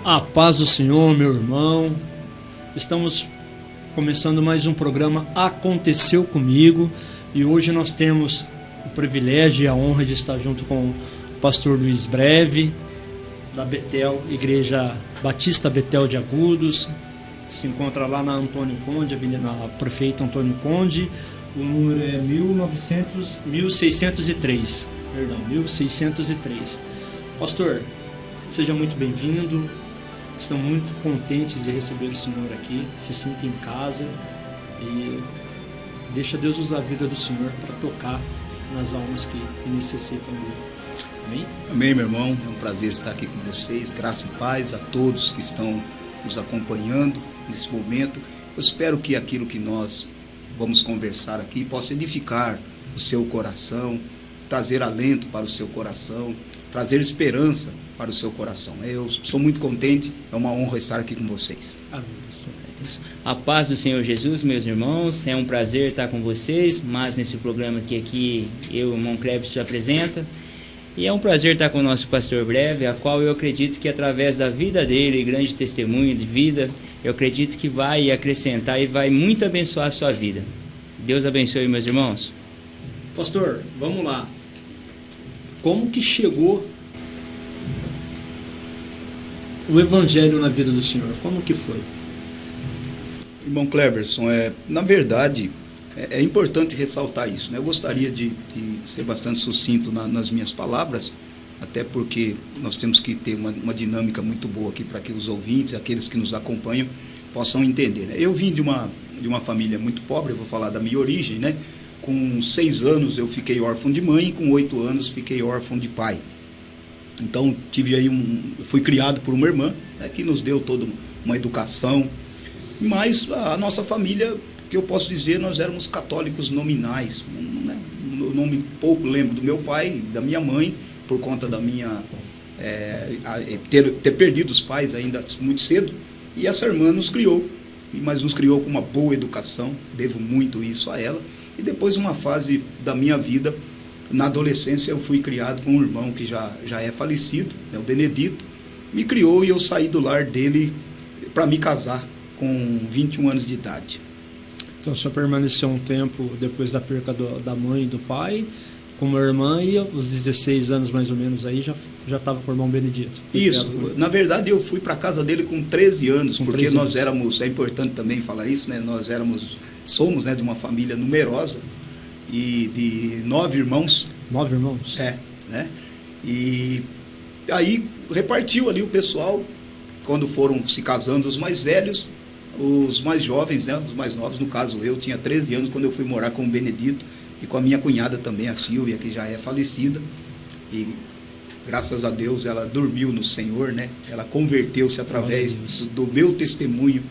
A paz do Senhor, meu irmão. Estamos começando mais um programa Aconteceu Comigo e hoje nós temos o privilégio e a honra de estar junto com o pastor Luiz Breve, da Betel, Igreja Batista Betel de Agudos. Se encontra lá na Antônio Conde, na Prefeito Antônio Conde. O número é 1603. Perdão, 1603. Pastor, seja muito bem-vindo. Estamos muito contentes de receber o Senhor aqui. Se sinta em casa e deixa Deus usar a vida do Senhor para tocar nas almas que necessitam dele. Amém? Amém, meu irmão. É um prazer estar aqui com vocês. Graça e paz a todos que estão nos acompanhando nesse momento. Eu espero que aquilo que nós vamos conversar aqui possa edificar o seu coração, trazer alento para o seu coração, trazer esperança para o seu coração. Eu estou muito contente, é uma honra estar aqui com vocês. Amém, pastor. A paz do Senhor Jesus, meus irmãos, é um prazer estar com vocês, mas nesse programa que aqui eu e o irmão Kleber se apresenta. E é um prazer estar com o nosso pastor Breve, a qual eu acredito que através da vida dele, grande testemunho de vida, eu acredito que vai acrescentar e vai muito abençoar a sua vida. Deus abençoe, meus irmãos. Pastor, vamos lá. Como que chegou o Evangelho na vida do Senhor? Como que foi? Irmão Cleberson, na verdade, é importante ressaltar isso, né? Eu gostaria de ser bastante sucinto nas minhas palavras, até porque nós temos que ter uma dinâmica muito boa aqui para que os ouvintes, aqueles que nos acompanham, possam entender, né? Eu vim de uma família muito pobre, eu vou falar da minha origem, né? Com 6 anos eu fiquei órfão de mãe e com 8 anos fiquei órfão de pai. Então tive aí fui criado por uma irmã, né, que nos deu toda uma educação, mas a nossa família, que eu posso dizer, nós éramos católicos nominais, né? O nome pouco lembro do meu pai e da minha mãe, por conta da minha ter perdido os pais ainda muito cedo, e essa irmã nos criou, mas nos criou com uma boa educação, devo muito isso a ela. E depois, uma fase da minha vida, na adolescência, eu fui criado com um irmão que já é falecido, né, o Benedito, me criou e eu saí do lar dele para me casar com 21 anos de idade. Então o senhor permaneceu um tempo depois da perca da mãe e do pai, com uma irmã, e aos 16 anos mais ou menos aí já estava com o irmão Benedito. Isso, na verdade eu fui para a casa dele com 13 anos, com porque 13 nós éramos, é importante também falar isso, né? Somos, né, de uma família numerosa e de 9 irmãos. 9 irmãos? Né? E aí repartiu ali o pessoal, quando foram se casando os mais velhos, os mais jovens, né, os mais novos, no caso eu tinha 13 anos quando eu fui morar com o Benedito e com a minha cunhada também, a Silvia, que já é falecida, e graças a Deus ela dormiu no Senhor, né? Ela converteu-se através do meu testemunho.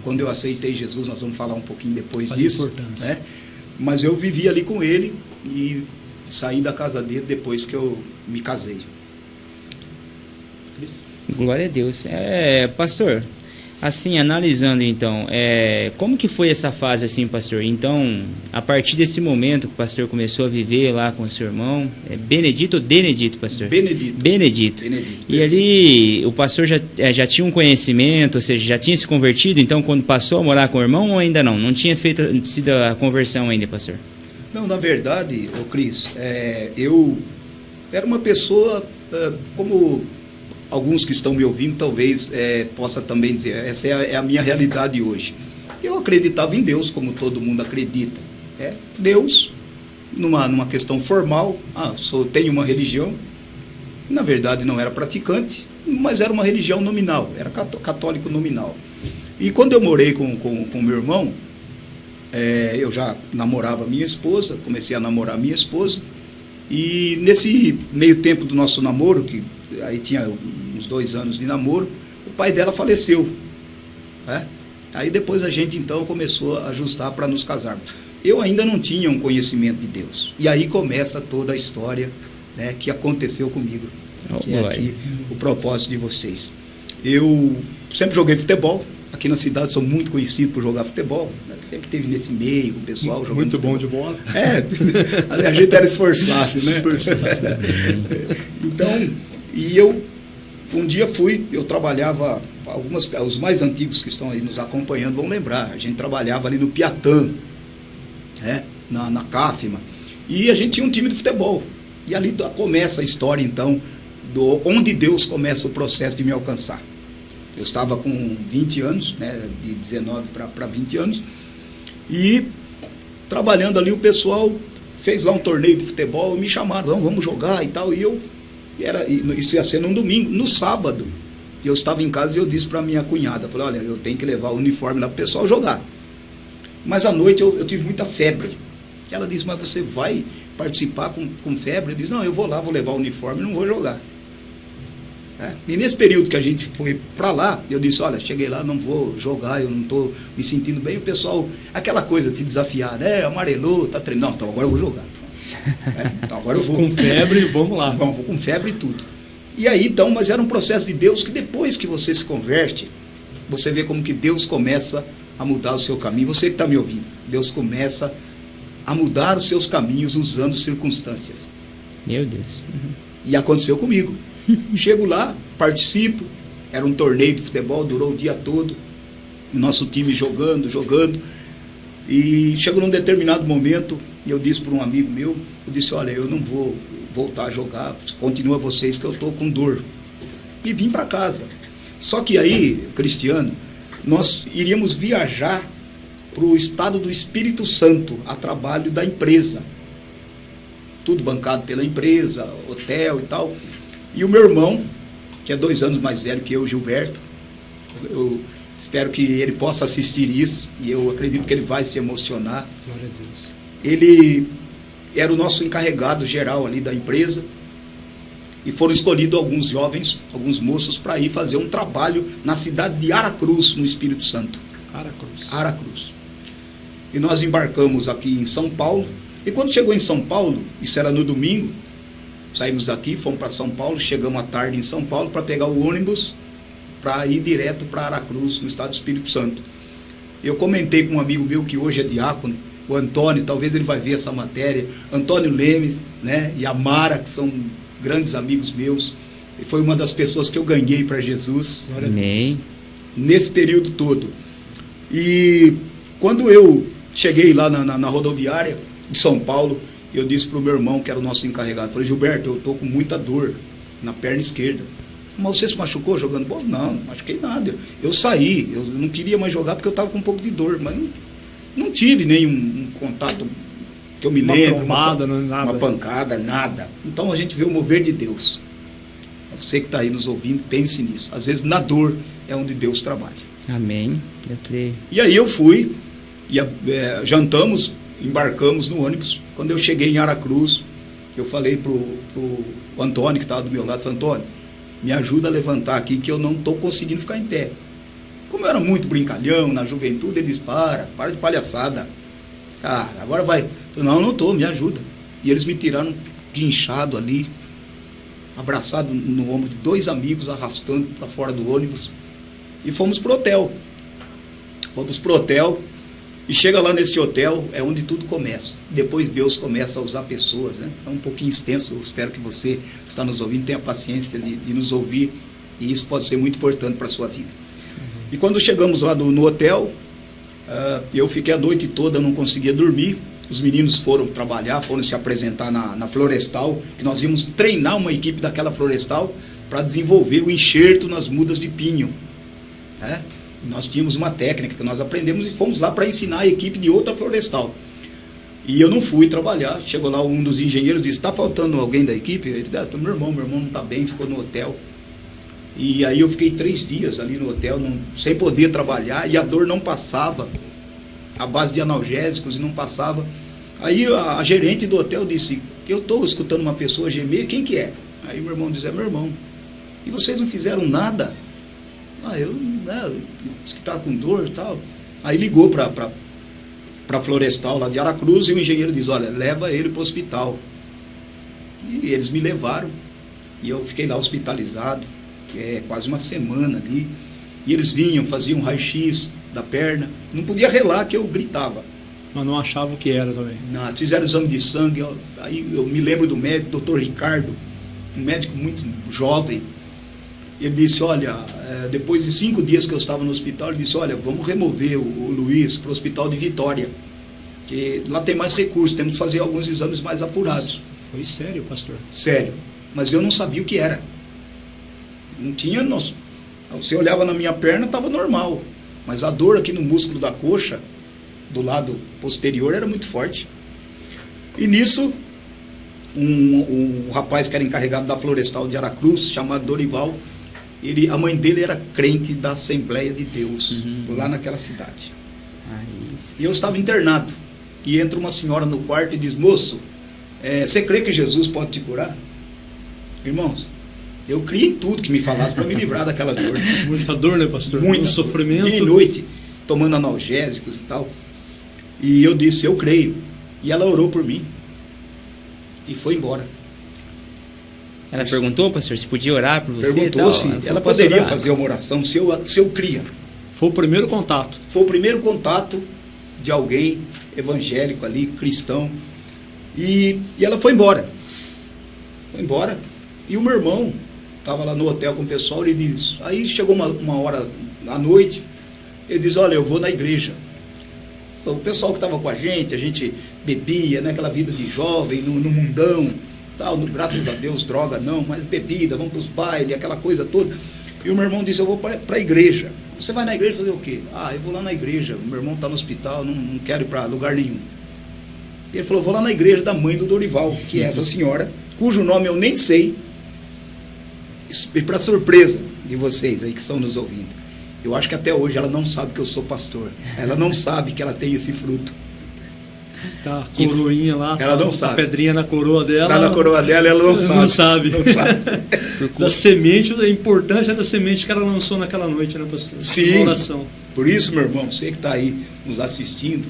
Quando eu aceitei Jesus, nós vamos falar um pouquinho depois disso, né? Mas eu vivi ali com ele e saí da casa dele depois que eu me casei. Glória a Deus. Pastor, assim, analisando então, como que foi essa fase assim, pastor? Então, a partir desse momento que o pastor começou a viver lá com o seu irmão, Benedito ou Denedito, pastor? Benedito. E ali o pastor já tinha um conhecimento, ou seja, já tinha se convertido, então quando passou a morar com o irmão ou ainda não? Não tinha sido a conversão ainda, pastor? Não, na verdade, Cris, eu era uma pessoa como alguns que estão me ouvindo talvez possa também dizer, essa é a minha realidade hoje. Eu acreditava em Deus, como todo mundo acredita. Deus, numa questão formal, tenho uma religião, na verdade não era praticante, mas era uma religião nominal, era católico nominal. E quando eu morei com meu irmão, eu já namorava minha esposa, comecei a namorar minha esposa, e nesse meio tempo do nosso namoro, que aí tinha uns 2 anos de namoro, o pai dela faleceu, né? Aí depois a gente então começou a ajustar para nos casarmos. Eu ainda não tinha um conhecimento de Deus, e aí começa toda a história, né, que aconteceu comigo, que é aqui o propósito de vocês. Eu sempre joguei futebol, aqui na cidade sou muito conhecido por jogar futebol, né? Sempre teve nesse meio, com o pessoal jogando muito futebol. Bom de bola. A gente era esforçado, né? Então, e eu Um dia eu trabalhava, os mais antigos que estão aí nos acompanhando vão lembrar, a gente trabalhava ali no Piatã, né, na Cáfima, e a gente tinha um time de futebol. E ali começa a história, então, onde Deus começa o processo de me alcançar. Eu estava com 20 anos, né, de 19 para 20 anos, e trabalhando ali, o pessoal fez lá um torneio de futebol, me chamaram, vamos jogar e tal, e isso ia ser num domingo. No sábado, eu estava em casa e eu disse para minha cunhada, falei, olha, eu tenho que levar o uniforme lá para o pessoal jogar. Mas à noite eu tive muita febre. Ela disse, mas você vai participar com febre? Eu disse, não, eu vou lá, vou levar o uniforme e não vou jogar. E nesse período que a gente foi para lá, eu disse, olha, cheguei lá, não vou jogar, eu não estou me sentindo bem. O pessoal, aquela coisa, te desafiar, né, amarelou, tá treinando, não, então agora eu vou jogar. Então agora eu vou. Com febre, vamos lá. Vou com febre e tudo. E aí, então, mas era um processo de Deus que depois que você se converte, você vê como que Deus começa a mudar o seu caminho. Você que está me ouvindo, Deus começa a mudar os seus caminhos usando circunstâncias. Meu Deus. Uhum. E aconteceu comigo. Chego lá, participo, era um torneio de futebol, durou o dia todo, o nosso time jogando, e chegou num determinado momento, e eu disse para um amigo meu, eu disse, olha, eu não vou voltar a jogar, continua vocês que eu estou com dor. E vim para casa. Só que aí, Cristiano, nós iríamos viajar para o estado do Espírito Santo, a trabalho da empresa. Tudo bancado pela empresa, hotel e tal. E o meu irmão, que é 2 anos mais velho que eu, Gilberto, eu espero que ele possa assistir isso, e eu acredito que ele vai se emocionar. Glória a Deus. Ele era o nosso encarregado geral ali da empresa, e foram escolhidos alguns jovens, alguns moços, para ir fazer um trabalho na cidade de Aracruz, no Espírito Santo. Aracruz. E nós embarcamos aqui em São Paulo, e quando chegou em São Paulo, isso era no domingo, saímos daqui, fomos para São Paulo, chegamos à tarde em São Paulo para pegar o ônibus para ir direto para Aracruz, no estado do Espírito Santo. Eu comentei com um amigo meu que hoje é diácono, o Antônio, talvez ele vai ver essa matéria, Antônio Lemes, né, e a Mara, que são grandes amigos meus, e foi uma das pessoas que eu ganhei para Jesus. Amém. Nesse período todo. E quando eu cheguei lá na rodoviária de São Paulo, eu disse para o meu irmão, que era o nosso encarregado, falei, Gilberto, eu estou com muita dor na perna esquerda. Mas você se machucou jogando bola? Não, não machuquei nada. Eu saí, eu não queria mais jogar porque eu estava com um pouco de dor, mas não tive nenhum contato que eu me lembro, uma pancada, nada. Então a gente vê o mover de Deus. Você que está aí nos ouvindo, pense nisso. Às vezes na dor é onde Deus trabalha. Amém, eu creio. E aí eu fui, jantamos, embarcamos no ônibus. Quando eu cheguei em Aracruz, eu falei pro Antônio, que estava do meu lado, falei, Antônio, me ajuda a levantar aqui, que eu não estou conseguindo ficar em pé. Como eu era muito brincalhão na juventude, ele disse, para de palhaçada. Agora vai. Eu falei, não estou, me ajuda. E eles me tiraram guinchado ali, abraçado no ombro de 2 amigos, arrastando para fora do ônibus. E fomos pro hotel. E chega lá nesse hotel, é onde tudo começa. Depois Deus começa a usar pessoas, né? É um pouquinho extenso, eu espero que você que está nos ouvindo tenha paciência de nos ouvir, e isso pode ser muito importante para a sua vida. E quando chegamos lá no hotel, eu fiquei a noite toda, não conseguia dormir. Os meninos foram trabalhar, foram se apresentar na Florestal, que nós íamos treinar uma equipe daquela Florestal para desenvolver o enxerto nas mudas de pinho, né? Nós tínhamos uma técnica que nós aprendemos e fomos lá para ensinar a equipe de outra Florestal. E eu não fui trabalhar. Chegou lá um dos engenheiros e disse, está faltando alguém da equipe? Ele disse, meu irmão não está bem, ficou no hotel. E aí eu fiquei 3 dias ali no hotel, sem poder trabalhar, e a dor não passava, à base de analgésicos, e não passava. Aí a gerente do hotel disse, eu estou escutando uma pessoa gemer, quem que é? Aí meu irmão disse, é meu irmão. E vocês não fizeram nada? Eu disse que estava com dor e tal. Aí ligou para a Florestal lá de Aracruz, e o engenheiro diz, olha, leva ele para o hospital. E eles me levaram, e eu fiquei lá hospitalizado, quase uma semana ali. E eles vinham, faziam raio-x da perna, não podia relar que eu gritava. Mas não achava o que era também. Não, fizeram exame de sangue, aí eu me lembro do médico, doutor Ricardo, um médico muito jovem. Ele disse, olha, depois de 5 dias que eu estava no hospital, ele disse, olha, vamos remover o Luiz para o hospital de Vitória, que lá tem mais recursos, temos que fazer alguns exames mais apurados. Foi sério, pastor? Sério, mas eu não sabia o que era. Não tinha noção. Você olhava na minha perna, estava normal, mas a dor aqui no músculo da coxa, do lado posterior, era muito forte. E nisso, um rapaz que era encarregado da Florestal de Aracruz, chamado Dorival, a mãe dele era crente da Assembleia de Deus, lá naquela cidade. E eu estava internado. E entra uma senhora no quarto e diz, moço, você crê que Jesus pode te curar? Irmãos, eu criei em tudo que me falasse para me livrar daquela dor. Muita dor, né, pastor? Muito sofrimento. Dia e noite, tomando analgésicos e tal. E eu disse, eu creio. E ela orou por mim. E foi embora. Ela perguntou, pastor, se podia orar por você? Perguntou se ela poderia fazer uma oração, se eu cria. Foi o primeiro contato. Foi o primeiro contato de alguém evangélico ali, cristão. E ela foi embora. Foi embora. E o meu irmão estava lá no hotel com o pessoal, ele disse, aí chegou uma hora à noite, ele diz, olha, eu vou na igreja. O pessoal que estava com a gente bebia, né, aquela vida de jovem, no mundão, tal, graças a Deus, droga não, mas bebida, vamos para os bailes, aquela coisa toda. E o meu irmão disse, eu vou para a igreja. Você vai na igreja fazer o quê? Eu vou lá na igreja, o meu irmão está no hospital, não quero ir para lugar nenhum. E ele falou, vou lá na igreja da mãe do Dorival, que é essa senhora, cujo nome eu nem sei, e para surpresa de vocês aí que estão nos ouvindo, eu acho que até hoje ela não sabe que eu sou pastor, ela não sabe que ela tem esse fruto. Tá, a coroinha lá, ela não sabe. A pedrinha na coroa dela. Está na coroa dela, ela não sabe. Não sabe. Da semente, a importância da semente que ela lançou naquela noite, né, pastor? Sim. Uma oração. Por isso, meu irmão, você que está aí nos assistindo,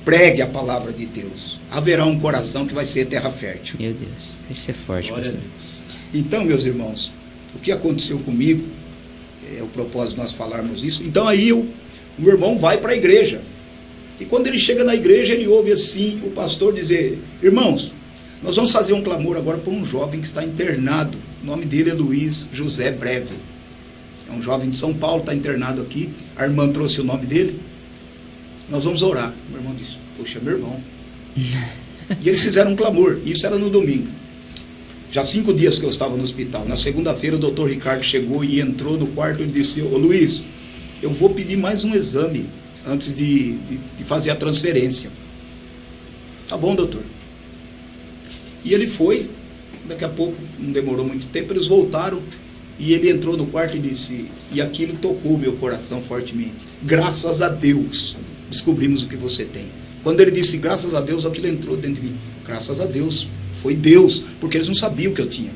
pregue a palavra de Deus. Haverá um coração que vai ser terra fértil. Meu Deus, isso é forte, Glória pastor. a Deus. Então, meus irmãos, o que aconteceu comigo, é o propósito de nós falarmos isso. Então aí o meu irmão vai para a igreja. E quando ele chega na igreja, ele ouve assim o pastor dizer, irmãos, nós vamos fazer um clamor agora por um jovem que está internado. O nome dele é Luiz José Breve. É um jovem de São Paulo, está internado aqui. A irmã trouxe o nome dele. Nós vamos orar. Meu irmão disse, poxa, meu irmão. E eles fizeram um clamor. Isso era no domingo. Já 5 dias que eu estava no hospital. Na segunda-feira o doutor Ricardo chegou e entrou no quarto e disse, ô Luiz, eu vou pedir mais um exame antes de fazer a transferência. Tá bom, doutor. E ele foi, daqui a pouco, não demorou muito tempo, eles voltaram e ele entrou no quarto e disse, e aquilo tocou meu coração fortemente. Graças a Deus, descobrimos o que você tem. Quando ele disse graças a Deus, aquilo entrou dentro de mim. Graças a Deus, foi Deus, porque eles não sabiam o que eu tinha.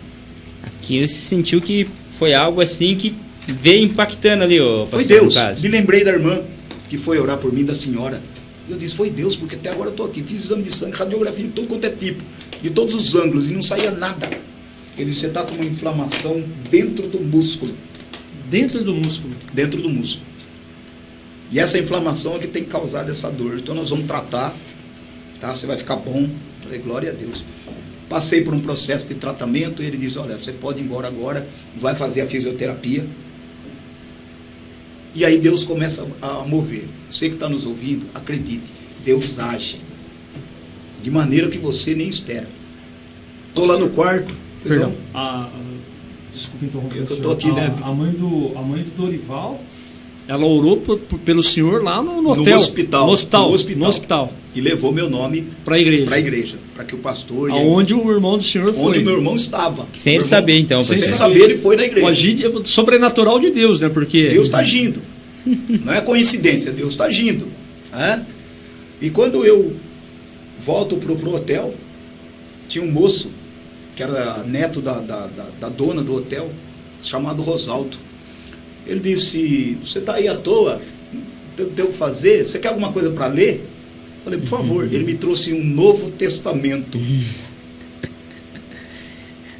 Aqui você sentiu que foi algo assim que veio impactando ali, ó. Foi Deus. Me lembrei da irmã que foi orar por mim, da senhora. Eu disse, foi Deus, porque até agora eu estou aqui. Fiz exame de sangue, radiografia de todo quanto é tipo, de todos os ângulos, e não saía nada. Ele disse, você está com uma inflamação dentro do músculo. Dentro do músculo? Dentro do músculo. E essa inflamação é que tem causado essa dor. Então nós vamos tratar, tá? Você vai ficar bom. Falei, glória a Deus. Passei por um processo de tratamento, e ele disse, olha, você pode ir embora agora, vai fazer a fisioterapia. E aí Deus começa a mover. Você que está nos ouvindo, acredite, Deus age de maneira que você nem espera. Estou lá no quarto. Perdão. Desculpa interromper. Eu estou aqui, né? A mãe do Dorival, ela orou pelo senhor lá no hotel. No hospital. E levou meu nome para a igreja. Para que o pastor... Aonde o irmão do senhor foi. Onde o meu irmão estava. Sem ele saber, então. Sem saber, ele foi na igreja. O agir sobrenatural de Deus, né? Porque... Deus está agindo. Não é coincidência, Deus está agindo. E quando eu volto para o hotel, tinha um moço, que era neto da dona do hotel, chamado Rosaldo. Ele disse, você está aí à toa, tem o que fazer? Você quer alguma coisa para ler? Falei, por favor. Ele me trouxe um Novo Testamento.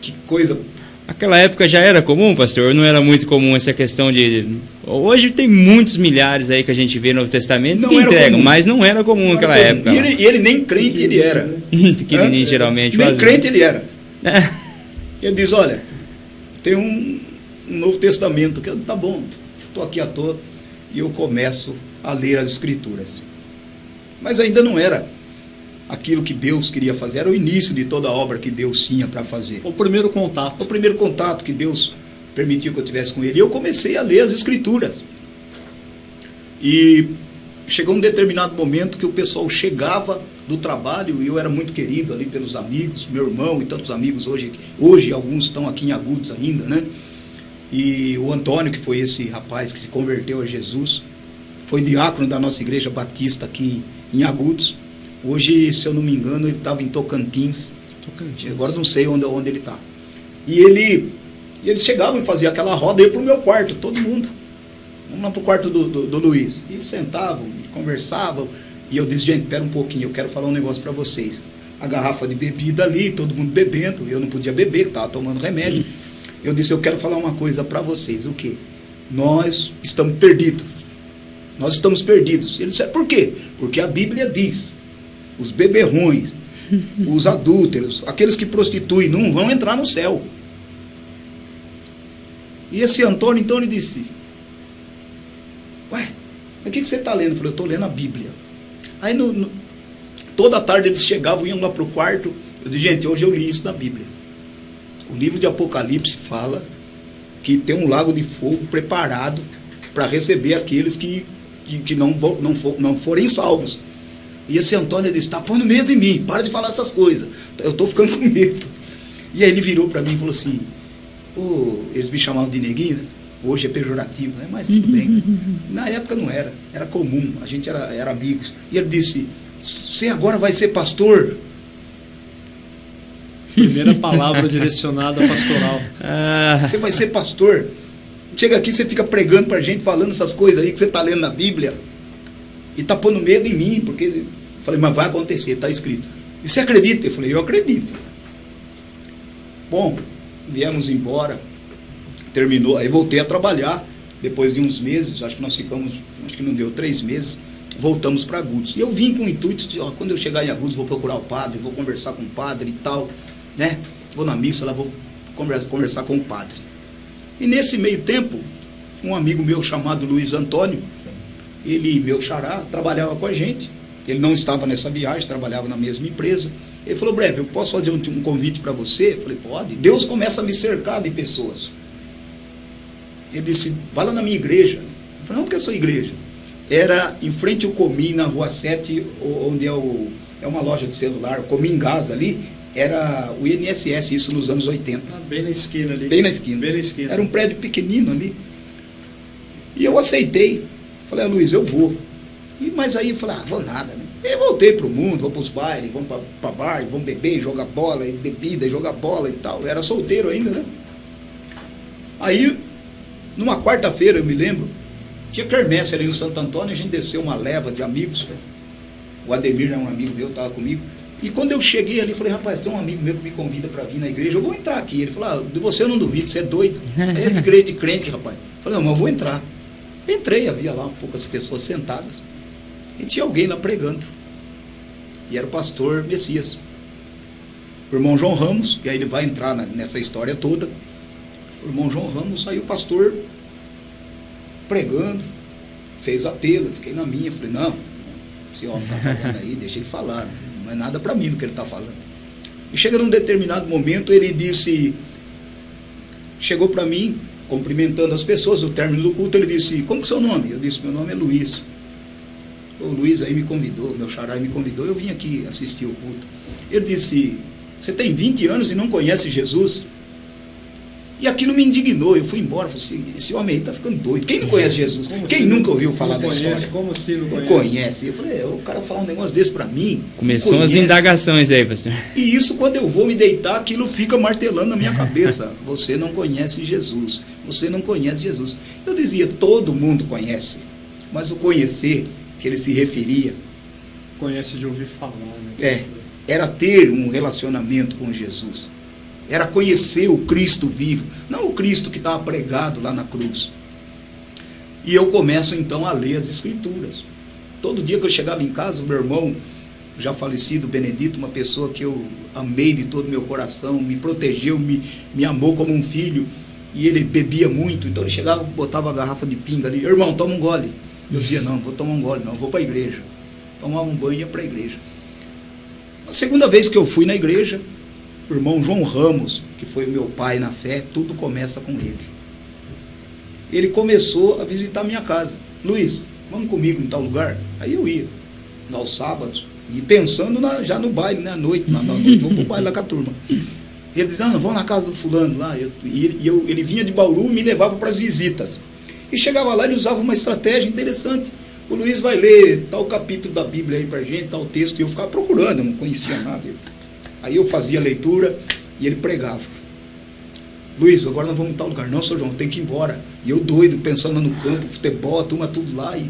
Que coisa... Aquela época já era comum, pastor? Não era muito comum essa questão de... Hoje tem muitos milhares aí que a gente vê no Novo Testamento que entregam, mas não era comum naquela época. E ele nem crente ele era. Pequenininho, geralmente. Nem crente ele era. Ele diz, olha, tem um Novo Testamento. Que tá bom, estou aqui à toa. E eu começo a ler as Escrituras. Mas ainda não era aquilo que Deus queria fazer, era o início de toda a obra que Deus tinha para fazer. O primeiro contato. O primeiro contato que Deus permitiu que eu tivesse com Ele. E eu comecei a ler as Escrituras. E chegou um determinado momento que o pessoal chegava do trabalho, e eu era muito querido ali pelos amigos, meu irmão e tantos amigos hoje alguns estão aqui em Agudos ainda, né? E o Antônio, que foi esse rapaz que se converteu a Jesus, foi diácono da nossa igreja batista aqui em Agudos. Hoje, se eu não me engano, ele estava em Tocantins. Agora não sei onde ele está. E eles chegavam e faziam aquela roda, ia para o meu quarto, todo mundo. Vamos lá para o quarto do Luiz. E eles sentavam, conversavam. E eu disse, gente, espera um pouquinho, eu quero falar um negócio para vocês. A garrafa de bebida ali, todo mundo bebendo. Eu não podia beber, estava tomando remédio. Eu disse, eu quero falar uma coisa para vocês. O quê? Nós estamos perdidos. Nós estamos perdidos. Ele disse, por quê? Porque a Bíblia diz, os beberrões, os adúlteros, aqueles que prostituem, não vão entrar no céu. E esse Antônio, então, ele disse, ué, mas o que você está lendo? Eu falei, eu estou lendo a Bíblia. Aí, toda tarde eles chegavam, iam lá para o quarto. Eu disse, gente, hoje eu li isso na Bíblia. O livro de Apocalipse fala que tem um lago de fogo preparado para receber aqueles que não forem salvos. E esse Antônio disse, está pondo medo em mim, para de falar essas coisas, eu estou ficando com medo. E aí ele virou para mim e falou assim, eles me chamavam de neguinho, né? Hoje é pejorativo, né? Mas tudo bem. Né? Na época não era comum, a gente era amigos. E ele disse, você agora vai ser pastor? Primeira palavra direcionada pastoral. Você vai ser pastor? Chega aqui, você fica pregando pra gente, falando essas coisas aí que você está lendo na Bíblia. E está pondo medo em mim, porque... Eu falei, mas vai acontecer, está escrito. E você acredita? Eu falei, eu acredito. Bom, viemos embora, terminou, aí voltei a trabalhar, depois de uns meses, acho que nós ficamos, acho que não deu 3 meses, voltamos para Agudos. E eu vim com o intuito de, quando eu chegar em Agudos, vou procurar o padre, vou conversar com o padre e tal, né? Vou na missa lá, vou conversar com o padre. E nesse meio tempo, um amigo meu chamado Luiz Antônio, ele, meu xará, trabalhava com a gente, ele não estava nessa viagem, trabalhava na mesma empresa. Ele falou, breve, eu posso fazer um convite para você? Eu falei, pode. Deus começa a me cercar de pessoas. Ele disse, vai lá na minha igreja. Eu falei, onde que é a sua igreja? Era em frente ao Comim, na Rua 7, onde é uma loja de celular, o Comim Gás ali, era o INSS, isso nos anos 80. Bem na esquina ali. Bem na esquina. Bem na esquina. Era um prédio pequenino ali. E eu aceitei. Falei, Luiz, eu vou. Mas aí eu falei, vou nada, né? Eu voltei para o mundo, vou para os bailes, vamos para bar, vamos beber, jogar bola, e bebida, e jogar bola e tal. Eu era solteiro ainda, né? Aí, numa quarta-feira, eu me lembro, tinha quermesse ali no Santo Antônio, a gente desceu uma leva de amigos. O Ademir é um amigo meu, estava comigo. E quando eu cheguei ali, falei, rapaz, tem um amigo meu que me convida para vir na igreja, eu vou entrar aqui. Ele falou, de você eu não duvido, você é doido. É igreja de crente, rapaz. Eu falei, não, mas eu vou entrar. Entrei, havia lá poucas pessoas sentadas. E tinha alguém lá pregando. E era o pastor Messias. O irmão João Ramos, e aí ele vai entrar nessa história toda. O irmão João Ramos, aí o pastor pregando, fez apelo, eu fiquei na minha, falei, não, esse homem está falando aí, deixa ele falar, não é nada para mim do que ele está falando. E chega num determinado momento, ele disse, chegou para mim, cumprimentando as pessoas, no término do culto, ele disse, como que é o seu nome? Eu disse, meu nome é Luiz. O Luiz aí me convidou, meu xará me convidou, eu vim aqui assistir o culto. Ele disse, você tem 20 anos e não conhece Jesus? E aquilo me indignou, eu fui embora, falei assim, esse homem aí está ficando doido. Quem não conhece Jesus? Quem nunca ouviu falar da história? Como se não conhece? Conhece. Eu falei, o cara falar um negócio desse para mim. Começou as indagações aí, pastor. E isso, quando eu vou me deitar, aquilo fica martelando na minha cabeça. Você não conhece Jesus. Você não conhece Jesus. Eu dizia, todo mundo conhece. Mas o conhecer, que ele se referia... Conhece de ouvir falar, né? Era ter um relacionamento com Jesus. Era conhecer o Cristo vivo, não o Cristo que estava pregado lá na cruz. E eu começo então a ler as Escrituras. Todo dia que eu chegava em casa, o meu irmão, já falecido, Benedito, uma pessoa que eu amei de todo o meu coração, me protegeu, me amou como um filho. e ele bebia muito, então ele chegava, botava a garrafa de pinga ali, irmão, toma um gole. Eu dizia, não vou tomar um gole não, vou para a igreja. Tomava um banho e ia para a igreja. A segunda vez que eu fui na igreja, o irmão João Ramos, que foi o meu pai na fé, tudo começa com ele. Ele começou a visitar a minha casa. Luiz, vamos comigo em tal lugar? Aí eu ia, aos sábados, e pensando já no baile, né, à noite, na noite, vou pro baile lá com a turma. Ele dizia, não, vamos na casa do fulano lá. Ele vinha de Bauru e me levava para as visitas. E chegava lá, ele usava uma estratégia interessante. O Luiz vai ler tal capítulo da Bíblia aí pra gente, tal texto, e eu ficava procurando, eu não conhecia nada. Aí eu fazia a leitura e ele pregava. Luiz, agora nós vamos em tal lugar. Não, seu João, tem que ir embora. E eu doido, pensando no campo, futebol, a turma tudo lá. E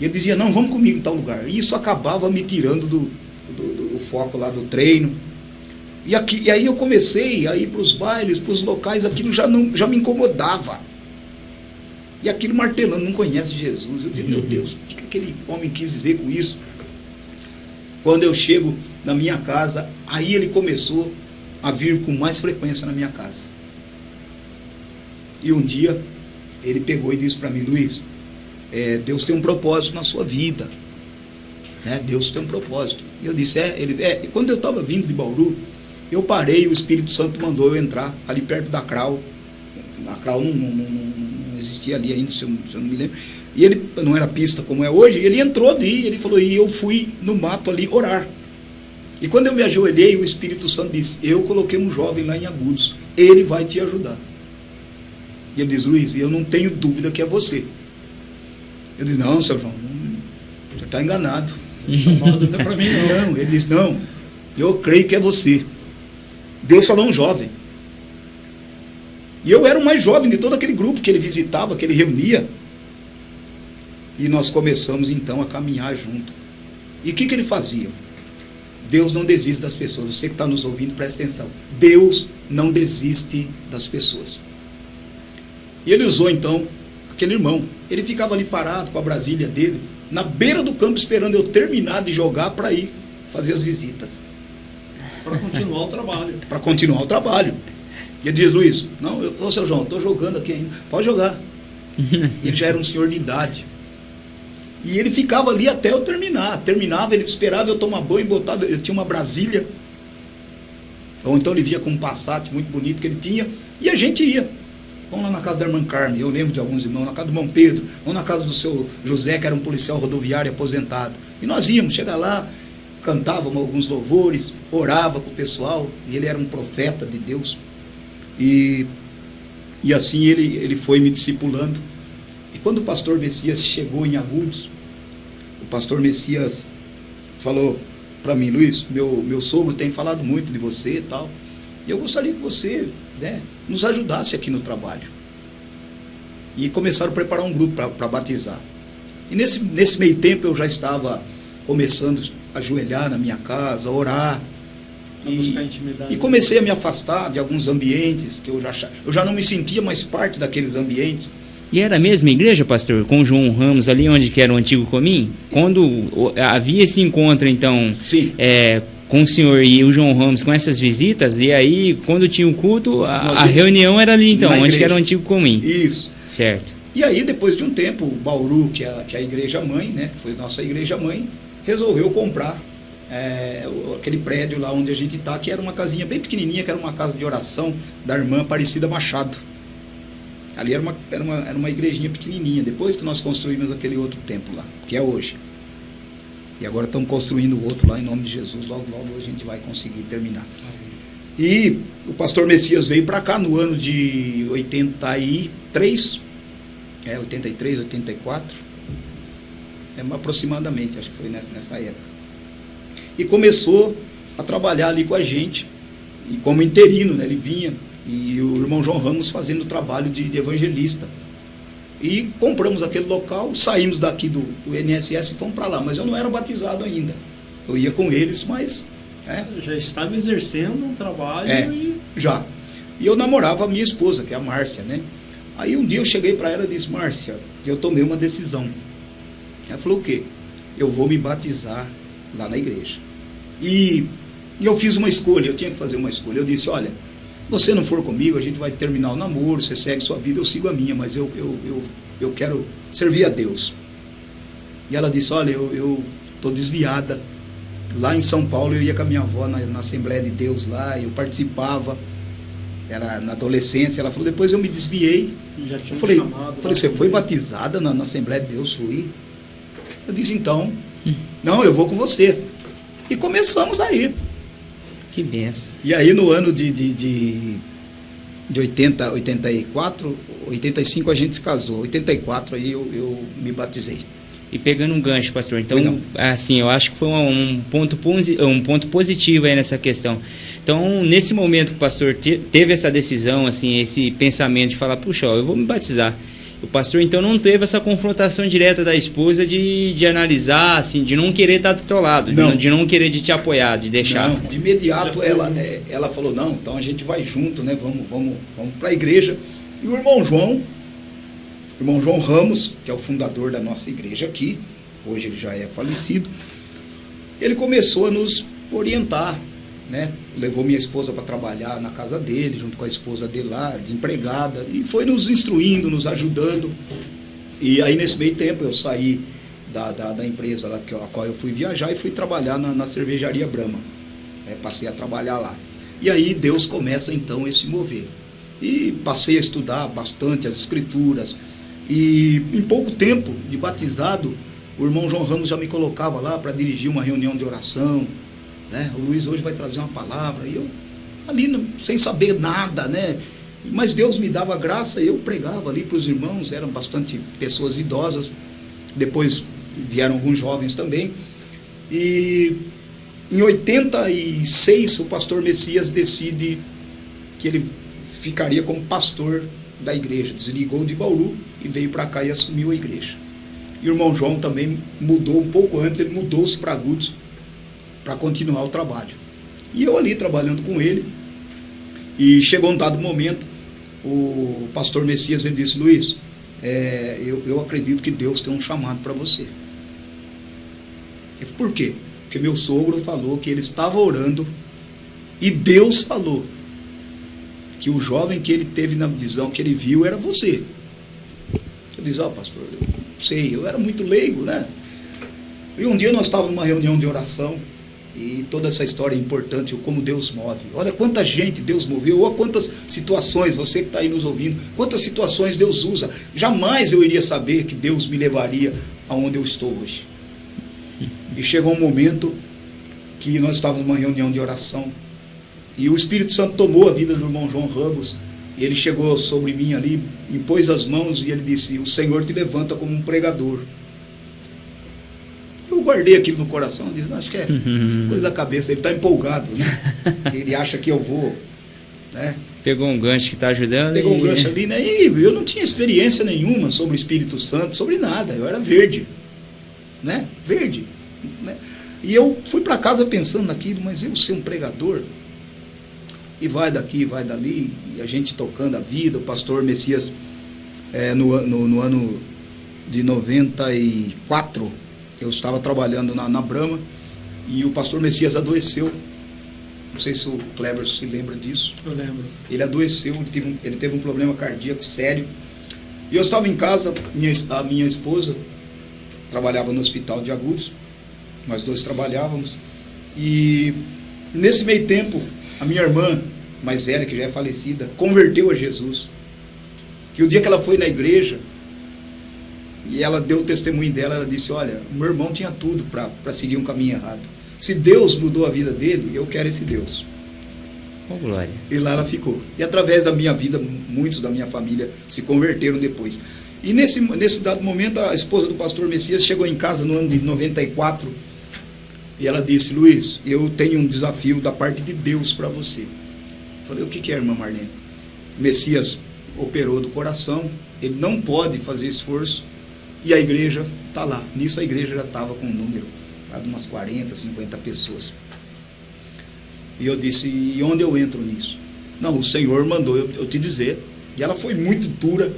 ele dizia, não, vamos comigo em tal lugar. E isso acabava me tirando do foco lá do treino. E aí eu comecei a ir para os bailes, para os locais, aquilo já me incomodava. E aquilo martelando, não conhece Jesus. Eu dizia, meu Deus, o que aquele homem quis dizer com isso? Quando eu chego na minha casa, aí ele começou a vir com mais frequência na minha casa. E um dia, ele pegou e disse para mim, Luiz, Deus tem um propósito na sua vida. Né? Deus tem um propósito. E eu disse, E quando eu estava vindo de Bauru, eu parei, o Espírito Santo mandou eu entrar ali perto da CRAU. A CRAU não existia ali ainda, se eu não me lembro. E ele, não era pista como é hoje, ele entrou ali, ele falou, e eu fui no mato ali orar. E quando eu me ajoelhei, o Espírito Santo disse, eu coloquei um jovem lá em Agudos, ele vai te ajudar. E ele diz, Luiz, eu não tenho dúvida que é você. Eu disse, não, seu João, você está enganado. Não é para mim não. Não, ele disse, não, eu creio que é você. Deus falou um jovem. E eu era o mais jovem de todo aquele grupo que ele visitava, que ele reunia. E nós começamos então a caminhar junto. E o que ele fazia? Deus não desiste das pessoas. Você que está nos ouvindo, presta atenção. Deus não desiste das pessoas. E ele usou então aquele irmão. Ele ficava ali parado com a Brasília dele, na beira do campo, esperando eu terminar de jogar para ir fazer as visitas. Para continuar o trabalho. Para continuar o trabalho. E ele diz, Luiz, não, seu João, estou jogando aqui ainda. Pode jogar. Ele já era um senhor de idade. E ele ficava ali até eu terminar. Terminava, ele esperava eu tomar banho, botava, ele tinha uma Brasília. Ou então ele via com um Passat muito bonito que ele tinha. E a gente ia. Vamos lá na casa da irmã Carmen, eu lembro de alguns irmãos, na casa do irmão Pedro, vamos na casa do seu José, que era um policial rodoviário aposentado. E nós íamos, chegar lá, cantávamos alguns louvores, orava com o pessoal, e ele era um profeta de Deus. E assim ele foi me discipulando. E quando o pastor Messias chegou em Agudos, o pastor Messias falou para mim, Luiz, meu sogro tem falado muito de você e tal, e eu gostaria que você, né, nos ajudasse aqui no trabalho. E começaram a preparar um grupo para batizar. E nesse meio tempo eu já estava começando a ajoelhar na minha casa, a orar. E comecei a me afastar de alguns ambientes, que eu já não me sentia mais parte daqueles ambientes. E era a mesma igreja, pastor, com o João Ramos ali onde que era o antigo Comim? Quando havia esse encontro, então, com o senhor e o João Ramos, com essas visitas, e aí, quando tinha o culto, a reunião era ali, então, onde que era o antigo Comim? Isso. Certo. E aí, depois de um tempo, o Bauru, que é a igreja-mãe, né, que foi nossa igreja-mãe, resolveu comprar aquele prédio lá onde a gente está, que era uma casinha bem pequenininha, que era uma casa de oração da irmã Aparecida Machado. Ali era uma igrejinha pequenininha, depois que nós construímos aquele outro templo lá, que é hoje. E agora estamos construindo o outro lá, em nome de Jesus, logo a gente vai conseguir terminar. E o pastor Messias veio para cá no ano de 83, 84, aproximadamente, acho que foi nessa época. E começou a trabalhar ali com a gente, e como interino, né, ele vinha, e o irmão João Ramos fazendo o trabalho de evangelista. E compramos aquele local, saímos daqui do INSS e fomos para lá, mas eu não era batizado ainda. Eu ia com eles, mas... Já estava exercendo um trabalho já. E eu namorava a minha esposa, que é a Márcia, né? Aí um dia eu cheguei para ela e disse, Márcia, eu tomei uma decisão. Ela falou, o quê? Eu vou me batizar lá na igreja. E eu fiz uma escolha, eu tinha que fazer uma escolha. Eu disse, olha, você não for comigo, a gente vai terminar o namoro, você segue sua vida, eu sigo a minha, mas eu quero servir a Deus. E ela disse, olha, eu estou desviada. Lá em São Paulo, eu ia com a minha avó na Assembleia de Deus lá, eu participava, era na adolescência. Ela falou, depois eu me desviei. Já tinha Eu falei, chamado, você foi batizada na Assembleia de Deus? Fui. Eu disse, então, não, eu vou com você. E começamos a ir. Que benção. E aí no ano de 84, 85 a gente se casou. 84 aí eu me batizei. E pegando um gancho, pastor, então, assim, eu acho que foi um ponto positivo aí nessa questão. Então, nesse momento que o pastor teve essa decisão, assim, esse pensamento de falar, puxa, ó, eu vou me batizar. O pastor, então, não teve essa confrontação direta da esposa de analisar, assim, de não querer estar do teu lado, de não querer de te apoiar, de deixar. Não, de imediato ela falou, não, então a gente vai junto, né, vamos para a igreja. E o irmão João Ramos, que é o fundador da nossa igreja aqui, hoje ele já é falecido, ele começou a nos orientar, né? Levou minha esposa para trabalhar na casa dele, junto com a esposa dele lá, de empregada, e foi nos instruindo, nos ajudando. E aí nesse meio tempo eu saí da empresa lá, a qual eu fui viajar, e fui trabalhar na cervejaria Brahma. Passei a trabalhar lá. E aí Deus começa então a se mover. E passei a estudar bastante as escrituras. E em pouco tempo de batizado, o irmão João Ramos já me colocava lá para dirigir uma reunião de oração, né? O Luiz hoje vai trazer uma palavra, e eu ali sem saber nada, né? Mas Deus me dava graça, e eu pregava ali para os irmãos, eram bastante pessoas idosas, depois vieram alguns jovens também. E em 86 o pastor Messias decide que ele ficaria como pastor da igreja, desligou de Bauru e veio para cá e assumiu a igreja. E o irmão João também mudou um pouco antes, ele mudou-se para Agudos para continuar o trabalho. E eu ali trabalhando com ele, e chegou um dado momento, o pastor Messias, ele disse, Luiz, eu acredito que Deus tem um chamado para você. Eu falei, por quê? Porque meu sogro falou que ele estava orando e Deus falou que o jovem que ele teve na visão, que ele viu, era você. Eu disse, pastor, eu não sei, eu era muito leigo, né? E um dia nós estávamos numa reunião de oração, e toda essa história é importante, como Deus move. Olha quanta gente Deus moveu, olha quantas situações, você que está aí nos ouvindo, quantas situações Deus usa. Jamais eu iria saber que Deus me levaria aonde eu estou hoje. E chegou um momento que nós estávamos numa reunião de oração, e o Espírito Santo tomou a vida do irmão João Ramos, e ele chegou sobre mim ali, impôs as mãos, e ele disse, o Senhor te levanta como um pregador. Eu guardei aquilo no coração, disse, acho que é coisa da cabeça, ele está empolgado, né? Ele acha que eu vou, né? Pegou um gancho que está ajudando. Pegou um gancho ali, né? E eu não tinha experiência nenhuma sobre o Espírito Santo, sobre nada, eu era verde, né? Verde, né? E eu fui para casa pensando naquilo, mas eu ser um pregador, e vai daqui, vai dali, e a gente tocando a vida. O pastor Messias, no ano de 94, eu estava trabalhando na Brahma, e o pastor Messias adoeceu. Não sei se o Clever se lembra disso. Eu lembro. Ele adoeceu, ele teve um problema cardíaco sério. E eu estava em casa, a minha esposa trabalhava no hospital de Agudos, nós dois trabalhávamos, e nesse meio tempo, a minha irmã mais velha, que já é falecida, converteu a Jesus. E o dia que ela foi na igreja, e ela deu o testemunho dela, ela disse, olha, meu irmão tinha tudo para seguir um caminho errado. Se Deus mudou a vida dele, eu quero esse Deus. Oh, glória. E lá ela ficou. E através da minha vida, muitos da minha família se converteram depois. E nesse dado momento, a esposa do pastor Messias chegou em casa no ano de 94, e ela disse, Luiz, eu tenho um desafio da parte de Deus para você. Eu falei, o que é, irmã Marlene? Messias operou do coração, ele não pode fazer esforço, e a igreja está lá. Nisso a igreja já estava com um número de umas 40, 50 pessoas. E eu disse, e onde eu entro nisso? Não, o Senhor mandou eu te dizer. E ela foi muito dura,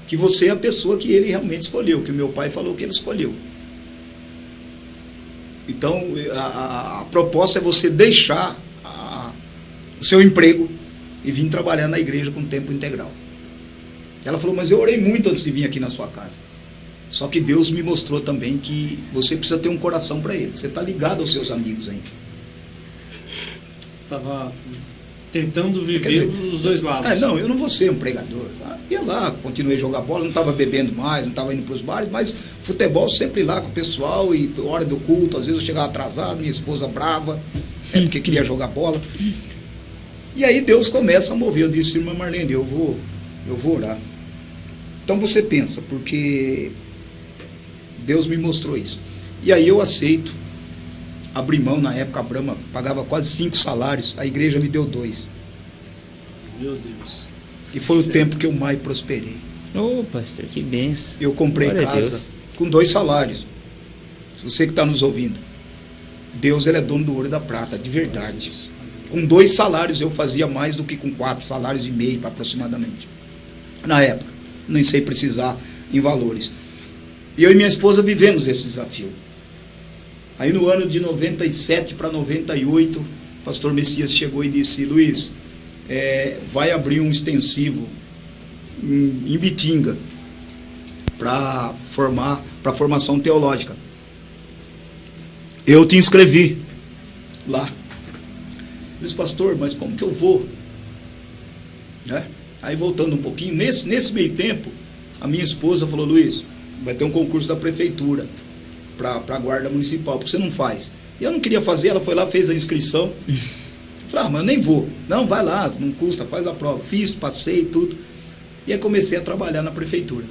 que você é a pessoa que ele realmente escolheu, que meu pai falou que ele escolheu. Então, a proposta é você deixar o seu emprego e vim trabalhar na igreja com tempo integral. Ela falou, mas eu orei muito antes de vir aqui na sua casa. Só que Deus me mostrou também que você precisa ter um coração para Ele. Você está ligado aos seus amigos ainda. Estava tentando viver Quer dizer, os dois lados. Não, eu não vou ser um pregador. Ia lá, continuei a jogar bola, não estava bebendo mais, não estava indo para os bares, mas futebol sempre lá com o pessoal, e hora do culto, às vezes eu chegava atrasado, minha esposa brava, porque queria jogar bola. E aí Deus começa a mover. Eu disse, irmã Marlene, eu vou orar. Então você pensa, porque Deus me mostrou isso. E aí eu aceito. Abri mão, na época a Brahma pagava quase 5 salários, a igreja me deu 2. Meu Deus. E foi o tempo que eu mais prosperei. Ô, pastor, que benção. Eu comprei Glória a casa Deus. com 2 salários. Você que está nos ouvindo, Deus, ele é dono do ouro e da prata, de verdade. Com 2 salários eu fazia mais do que com 4 salários e meio aproximadamente. Na época, nem sei precisar em valores. E eu e minha esposa vivemos esse desafio. Aí no ano de 97 para 98, o pastor Messias chegou e disse, Luiz, vai abrir um extensivo em Bitinga para formação teológica. Eu te inscrevi lá. Eu disse, pastor, mas como que eu vou? Né? Aí voltando um pouquinho, nesse meio tempo, a minha esposa falou, Luiz, vai ter um concurso da prefeitura para a guarda municipal, porque você não faz. E eu não queria fazer, ela foi lá, fez a inscrição. Falei, mas eu nem vou. Não, vai lá, não custa, faz a prova. Fiz, passei tudo. E aí comecei a trabalhar na prefeitura.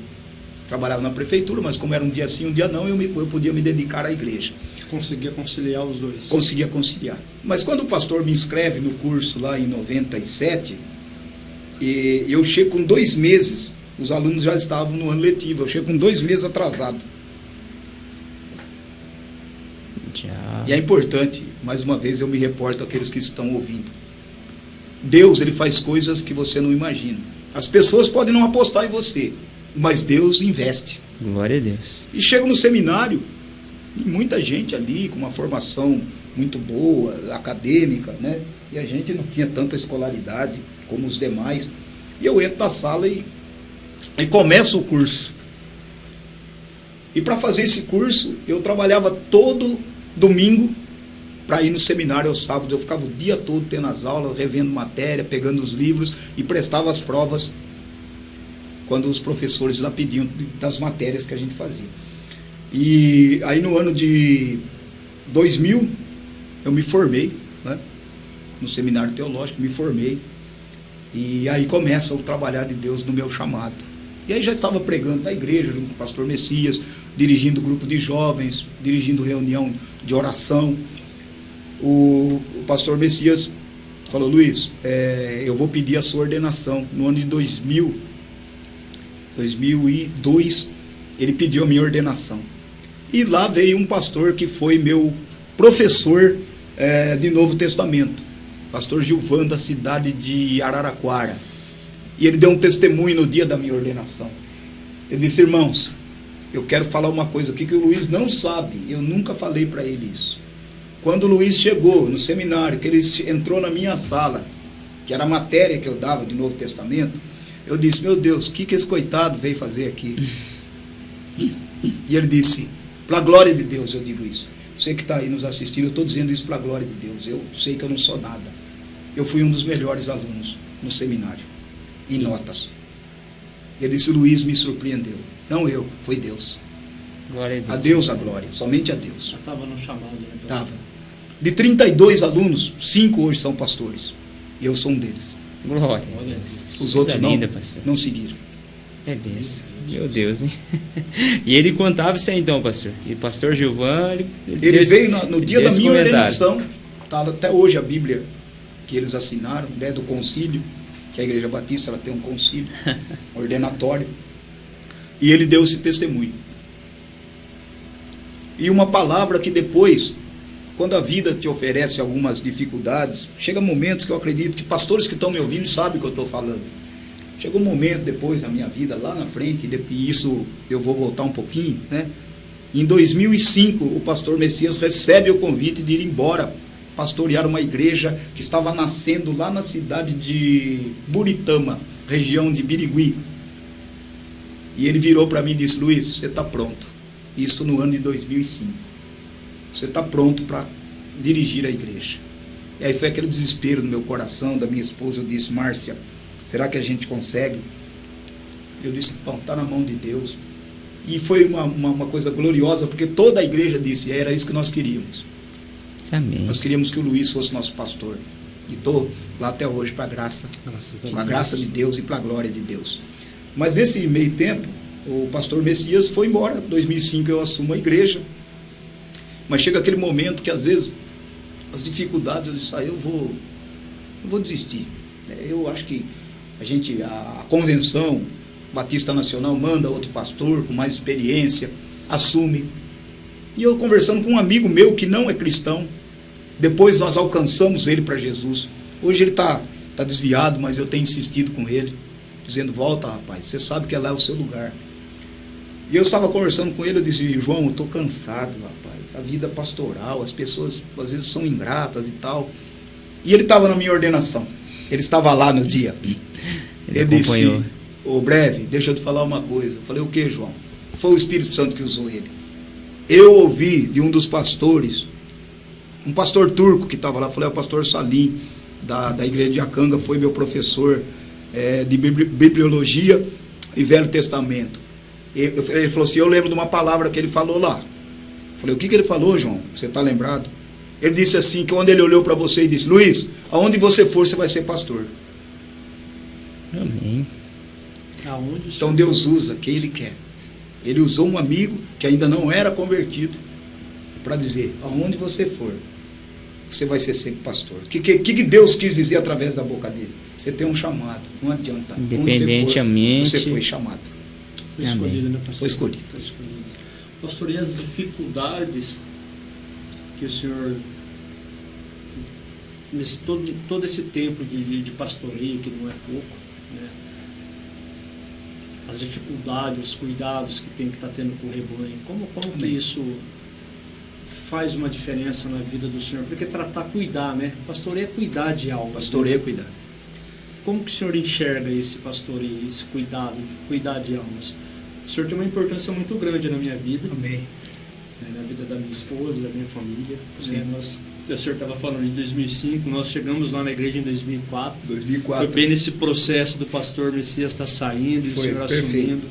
Trabalhava na prefeitura, mas como era um dia sim, um dia não, eu podia me dedicar à igreja. Conseguia conciliar os dois. Conseguia conciliar. Mas quando o pastor me inscreve no curso lá em 97, eu chego com 2 meses, os alunos já estavam no ano letivo, eu chego com 2 meses atrasado. E é importante, mais uma vez eu me reporto àqueles que estão ouvindo. Deus, ele faz coisas que você não imagina. As pessoas podem não apostar em você, mas Deus investe. Glória a Deus. E chego no seminário, e muita gente ali com uma formação muito boa, acadêmica, né? E a gente não tinha tanta escolaridade como os demais. E eu entro na sala e começo o curso. E para fazer esse curso, eu trabalhava todo domingo para ir no seminário aos sábados. Eu ficava o dia todo tendo as aulas, revendo matéria, pegando os livros e prestava as provas quando os professores lá pediam das matérias que a gente fazia. E aí no ano de 2000 eu me formei, né, no seminário teológico, me formei. E aí começa o trabalhar de Deus no meu chamado. E aí já estava pregando na igreja junto com o pastor Messias, dirigindo grupo de jovens, dirigindo reunião de oração. O pastor Messias falou, Luiz, eu vou pedir a sua ordenação. No ano de 2002, ele pediu a minha ordenação. E lá veio um pastor que foi meu professor de Novo Testamento, pastor Gilvan, da cidade de Araraquara. E ele deu um testemunho no dia da minha ordenação. Ele disse, irmãos, eu quero falar uma coisa aqui que o Luiz não sabe, eu nunca falei para ele isso. Quando o Luiz chegou no seminário, que ele entrou na minha sala, que era a matéria que eu dava de Novo Testamento, eu disse, meu Deus, o que esse coitado veio fazer aqui? E ele disse, para a glória de Deus eu digo isso. Você que está aí nos assistindo, eu estou dizendo isso para a glória de Deus. Eu sei que eu não sou nada. Eu fui um dos melhores alunos no seminário, em notas. Ele disse, o Luiz me surpreendeu. Não eu, foi Deus. Glória a Deus. A Deus a glória, somente a Deus. Já estava no chamado, né? Estava. De 32 alunos, 5 hoje são pastores. E eu sou um deles. Glória a Deus. Os outros linda, pastor. não seguiram. É benção. Meu Deus, hein? E ele contava isso aí então, pastor. E pastor Gilvan, ele veio no dia da minha comentário. ordenação. Está até hoje a Bíblia que eles assinaram, né, do concílio, que a Igreja Batista ela tem um concílio ordenatório. E ele deu esse testemunho. E uma palavra que depois, quando a vida te oferece algumas dificuldades, chega momentos que eu acredito que pastores que estão me ouvindo sabem o que eu estou falando. Chegou um momento depois na minha vida, lá na frente, e isso eu vou voltar um pouquinho, né? Em 2005, o pastor Messias recebe o convite de ir embora pastorear uma igreja que estava nascendo lá na cidade de Buritama, região de Birigui. E ele virou para mim e disse: Luiz, você está pronto. Isso no ano de 2005. Você está pronto para dirigir a igreja. E aí foi aquele desespero no meu coração, da minha esposa. Eu disse: Márcia, será que a gente consegue? Eu disse: bom, está na mão de Deus. E foi uma coisa gloriosa, porque toda a igreja disse, era isso que nós queríamos. Amém. Nós queríamos que o Luiz fosse nosso pastor. E estou lá até hoje, com a graça de Deus e para a glória de Deus. Mas nesse meio tempo, o pastor Messias foi embora. Em 2005 eu assumo a igreja. Mas chega aquele momento que às vezes as dificuldades, eu disse: eu vou desistir. Eu acho que a convenção Batista Nacional manda outro pastor com mais experiência, assume. E eu conversando com um amigo meu que não é cristão, depois nós alcançamos ele para Jesus. Hoje ele está desviado, mas eu tenho insistido com ele, dizendo: volta, rapaz, você sabe que lá é o seu lugar. E eu estava conversando com ele, eu disse: João, eu estou cansado, rapaz, a vida pastoral, as pessoas às vezes são ingratas e tal. E ele estava na minha ordenação, ele estava lá no dia. Ele disse: ô Breve, deixa eu te falar uma coisa. Eu falei: o que, João? Foi o Espírito Santo que usou ele. Eu ouvi de um dos pastores, um pastor turco que estava lá, falei: é o pastor Salim, da igreja de Acanga, foi meu professor de bibliologia e Velho Testamento. Ele falou assim: eu lembro de uma palavra que ele falou lá. Eu falei: o que ele falou, João? Você está lembrado? Ele disse assim, que quando ele olhou para você e disse: Luiz, aonde você for, você vai ser pastor. Amém. Então Deus usa quem Ele quer. Ele usou um amigo que ainda não era convertido para dizer: aonde você for, você vai ser sempre pastor. O que Deus quis dizer através da boca dele? Você tem um chamado, não adianta. Independentemente, você foi chamado. Foi escolhido, né, pastor? Foi escolhido. Pastor, e as dificuldades que o senhor, nesse todo esse tempo de pastoreio, que não é pouco, né? As dificuldades, os cuidados que tem que estar tendo com o rebanho, como que isso faz uma diferença na vida do senhor? Porque cuidar, né? Pastoreio é cuidar de almas. Pastoreio é cuidar. Como que o senhor enxerga esse pastoreio, esse cuidado, cuidar de almas? O senhor tem uma importância muito grande na minha vida. Amém. Né, na vida da minha esposa, da minha família. Sim. Né, o senhor estava falando de 2005, nós chegamos lá na igreja em 2004. 2004. Foi bem nesse processo do pastor Messias estar saindo e o senhor assumindo.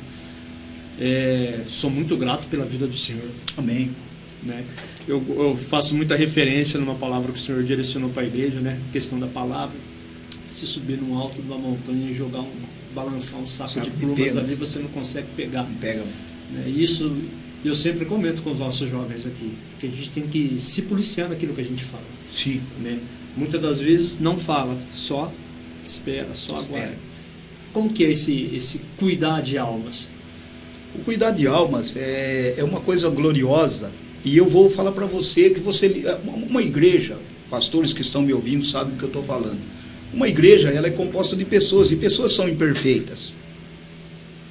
Sou muito grato pela vida do senhor. Amém. Né? Eu faço muita referência numa palavra que o senhor direcionou para a igreja, né? Questão da palavra. Se subir no alto de uma montanha e balançar um saco de plumas ali, você não consegue pegar. Não pega. Né? Isso eu sempre comento com os nossos jovens aqui, que a gente tem que se policiar naquilo que a gente fala. Sim. Né? Muitas das vezes não fala, só espera, só aguarda. Como que é esse cuidar de almas? O cuidar de almas é uma coisa gloriosa. E eu vou falar para você que uma igreja, pastores que estão me ouvindo sabem do que eu estou falando. Uma igreja, ela é composta de pessoas, e pessoas são imperfeitas.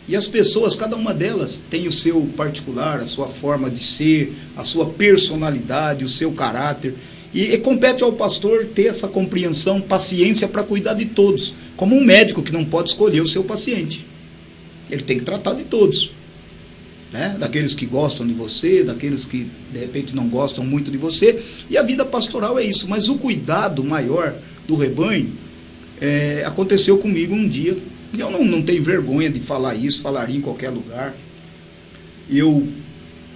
E as pessoas, cada uma delas tem o seu particular, a sua forma de ser, a sua personalidade, o seu caráter. E compete ao pastor ter essa compreensão, paciência para cuidar de todos. Como um médico que não pode escolher o seu paciente. Ele tem que tratar de todos. Né? Daqueles que gostam de você, daqueles que de repente não gostam muito de você. E a vida pastoral é isso. Mas o cuidado maior do rebanho aconteceu comigo um dia. Eu não tenho vergonha de falar isso, falaria em qualquer lugar. Eu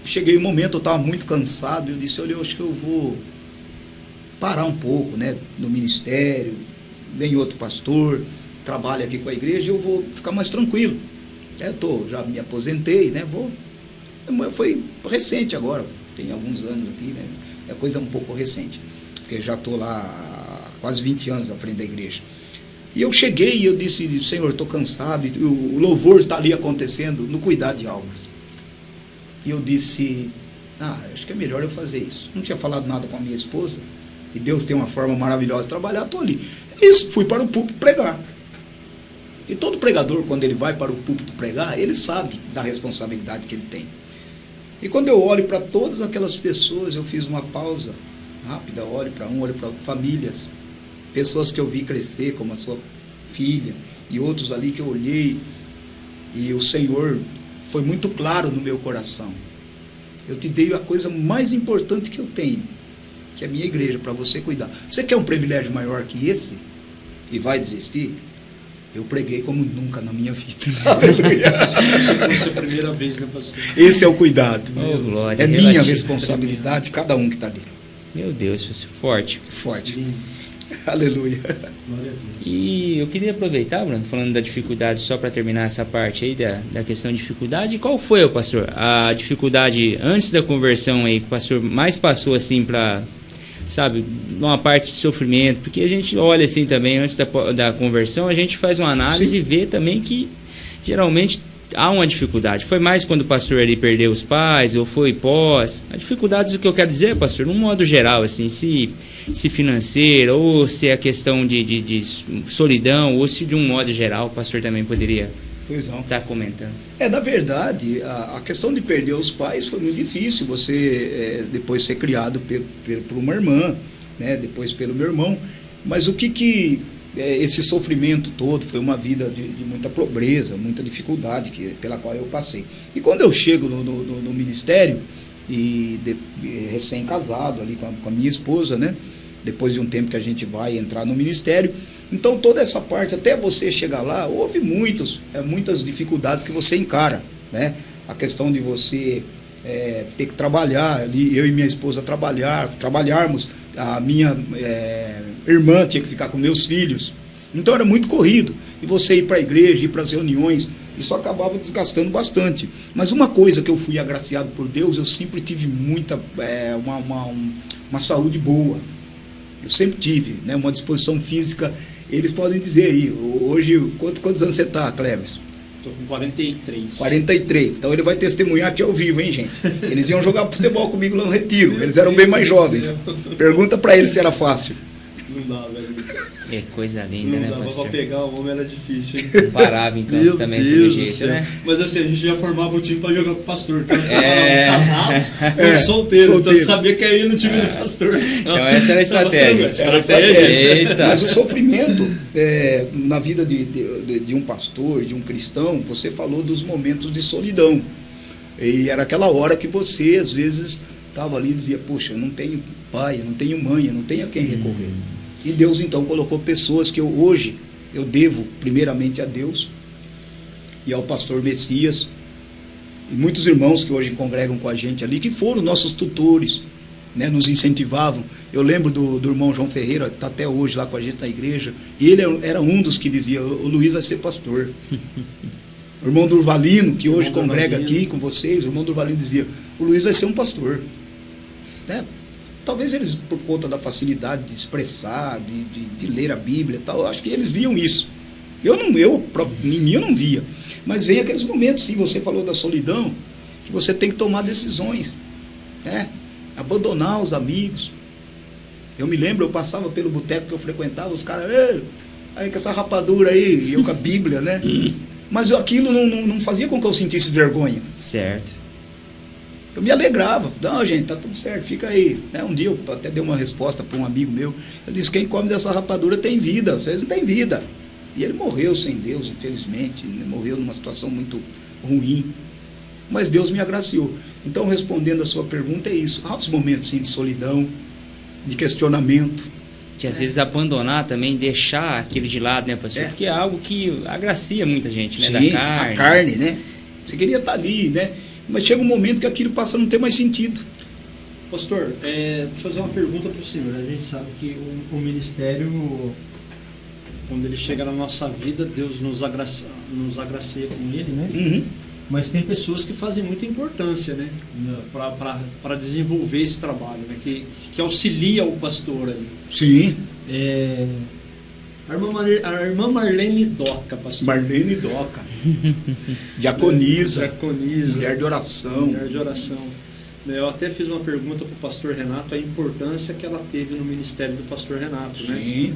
cheguei um momento, eu estava muito cansado, eu disse: olha, eu acho que eu vou parar um pouco, né, no ministério, vem outro pastor, trabalha aqui com a igreja, eu vou ficar mais tranquilo. Já me aposentei, né, foi recente agora, tem alguns anos aqui, né, é coisa um pouco recente, porque já estou lá há quase 20 anos à frente da igreja. E eu cheguei e eu disse: Senhor, estou cansado, e o louvor está ali acontecendo no cuidar de almas. E eu disse: acho que é melhor eu fazer isso. Não tinha falado nada com a minha esposa, e Deus tem uma forma maravilhosa de trabalhar, estou ali. Isso, fui para o púlpito pregar. E todo pregador, quando ele vai para o púlpito pregar, ele sabe da responsabilidade que ele tem. E quando eu olho para todas aquelas pessoas, eu fiz uma pausa rápida, olho para um, olho para outro, famílias, pessoas que eu vi crescer, como a sua filha, e outros ali que eu olhei, e o Senhor foi muito claro no meu coração. Eu te dei a coisa mais importante que eu tenho, que é a minha igreja, para você cuidar. Você quer um privilégio maior que esse? E vai desistir? Eu preguei como nunca na minha vida. Se fosse a primeira vez, né, pastor? Esse é o cuidado. Oh, glória, é minha relativo. responsabilidade, cada um que está ali. Meu Deus, pastor, forte. Forte. Lindo. Aleluia. Glória a Deus. E eu queria aproveitar, Bruno, falando da dificuldade, só para terminar essa parte aí da questão de dificuldade. Qual foi, pastor, a dificuldade antes da conversão aí que o pastor mais passou assim para, sabe, uma parte de sofrimento? Porque a gente olha assim também, antes da conversão, a gente faz uma análise Sim. e vê também que geralmente há uma dificuldade. Foi mais quando o pastor ali perdeu os pais, ou foi pós? A dificuldade, o que eu quero dizer, pastor, num modo geral, assim, se financeira, ou se é questão de solidão, ou se de um modo geral, o pastor também poderia Pois não. estar comentando. Na verdade, a questão de perder os pais foi muito difícil. Você depois ser criado por uma irmã, né, depois pelo meu irmão. Mas o que esse sofrimento todo foi uma vida de muita pobreza, muita dificuldade pela qual eu passei. E quando eu chego no ministério, recém-casado ali com a minha esposa, né, depois de um tempo que a gente vai entrar no ministério, então toda essa parte, até você chegar lá, houve muitas dificuldades que você encara, né? A questão de você ter que trabalhar ali, eu e minha esposa trabalharmos, a minha irmã tinha que ficar com meus filhos, então era muito corrido, e você ir para a igreja, ir para as reuniões, isso acabava desgastando bastante. Mas uma coisa que eu fui agraciado por Deus, eu sempre tive uma saúde boa, eu sempre tive, né, uma disposição física. Eles podem dizer aí, hoje, quantos anos você está, Cleves? Estou com 43. 43, então ele vai testemunhar que eu vivo, hein, gente? Eles iam jogar futebol comigo lá no Retiro, eles eram bem mais jovens. Pergunta para eles se era fácil. Não dá, velho. É coisa linda, Não né, dava pastor? pra pegar, o homem era difícil, hein? Parava em campo Meu também Deus pelo do jeito, céu. né? Mas assim, a gente já formava o time pra jogar com o pastor. Então, os casados, os solteiros. solteiro. Então você sabia que ia ir no time do pastor. Então essa era a estratégia. Era estratégia. Eita. Mas o sofrimento na vida de um pastor, de um cristão, você falou dos momentos de solidão. E era aquela hora que você, às vezes, estava ali e dizia, poxa, eu não tenho pai, eu não tenho mãe, eu não tenho a quem recorrer. E Deus, então, colocou pessoas que hoje eu devo, primeiramente, a Deus e ao pastor Messias, e muitos irmãos que hoje congregam com a gente ali, que foram nossos tutores, né, nos incentivavam. Eu lembro do irmão João Ferreira, que está até hoje lá com a gente na igreja, e ele era um dos que dizia, o Luiz vai ser pastor. O irmão Durvalino, que hoje congrega aqui com vocês, o irmão Durvalino dizia, o Luiz vai ser um pastor. Né? Talvez eles, por conta da facilidade de expressar, de ler a Bíblia e tal, eu acho que eles viam isso. Em mim eu não via. Mas vem aqueles momentos, sim, você falou da solidão, que você tem que tomar decisões, né? Abandonar os amigos. Eu me lembro, eu passava pelo boteco que eu frequentava, os caras, aí com essa rapadura aí, e eu com a Bíblia, né? Mas aquilo não fazia com que eu sentisse vergonha. Certo. Eu me alegrava, não, gente, tá tudo certo, fica aí. Um dia eu até dei uma resposta para um amigo meu, eu disse, quem come dessa rapadura tem vida, vocês não têm vida. E ele morreu sem Deus, infelizmente, morreu numa situação muito ruim, mas Deus me agraciou. Então, respondendo a sua pergunta, é isso, há os momentos sim, de solidão, de questionamento. De às vezes abandonar também, deixar aquilo de lado, né, pastor? Porque é algo que agracia muita gente, né, Sim, da carne. a carne, né? Você queria estar ali, né? Mas chega um momento que aquilo passa a não ter mais sentido. Pastor, deixa eu fazer uma pergunta para o senhor. A gente sabe que o ministério, quando ele chega na nossa vida, Deus nos agracia com ele, né? Uhum. Mas tem pessoas que fazem muita importância, né? Para desenvolver esse trabalho, né? Que auxilia o pastor ali. Sim. A irmã Marlene Doca, pastor. Marlene Doca. Diaconisa. Mulher de oração. Mulher de oração. Eu até fiz uma pergunta para o pastor Renato, a importância que ela teve no ministério do pastor Renato, né? Sim.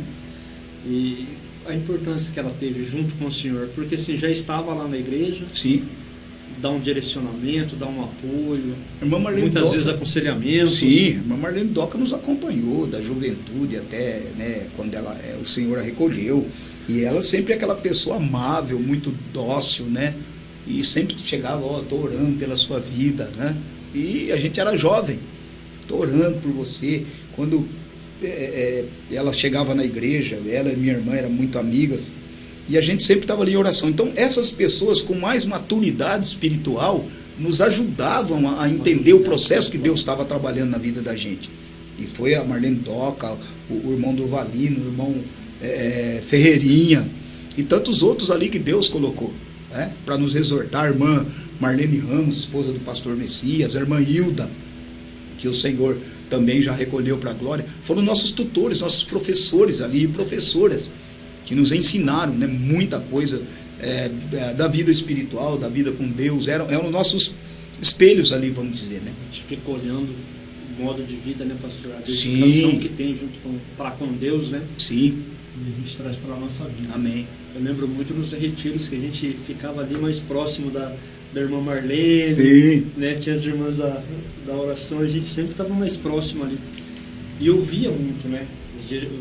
E a importância que ela teve junto com o senhor, porque assim, já estava lá na igreja. Sim. dar um direcionamento, dar um apoio, Irmã Marlene muitas Doca, vezes aconselhamento. sim, a irmã Marlene Doca nos acompanhou da juventude até, né, quando o Senhor a recolheu. E ela sempre é aquela pessoa amável, muito dócil, né? E sempre chegava, tô orando pela sua vida, né? E a gente era jovem, tô orando por você. Quando ela chegava na igreja, ela e minha irmã eram muito amigas, e a gente sempre estava ali em oração. Então, essas pessoas com mais maturidade espiritual nos ajudavam a entender o processo que Deus estava trabalhando na vida da gente. E foi a Marlene Doca, o irmão Durvalino, o irmão Ferreirinha e tantos outros ali que Deus colocou, né, para nos exortar. A irmã Marlene Ramos, esposa do pastor Messias, a irmã Hilda, que o Senhor também já recolheu para a glória, foram nossos tutores, nossos professores ali e professoras, que nos ensinaram, né, muita coisa da vida espiritual, da vida com Deus. Eram nossos espelhos ali, vamos dizer, né? A gente fica olhando o modo de vida, né, pastor? A dedicação que tem junto com Deus, né? Sim. E a gente traz para a nossa vida. Amém. Eu lembro muito nos retiros que a gente ficava ali mais próximo da irmã Marlene. Sim. Né? Tinha as irmãs da oração, a gente sempre estava mais próximo ali. E eu via muito, né?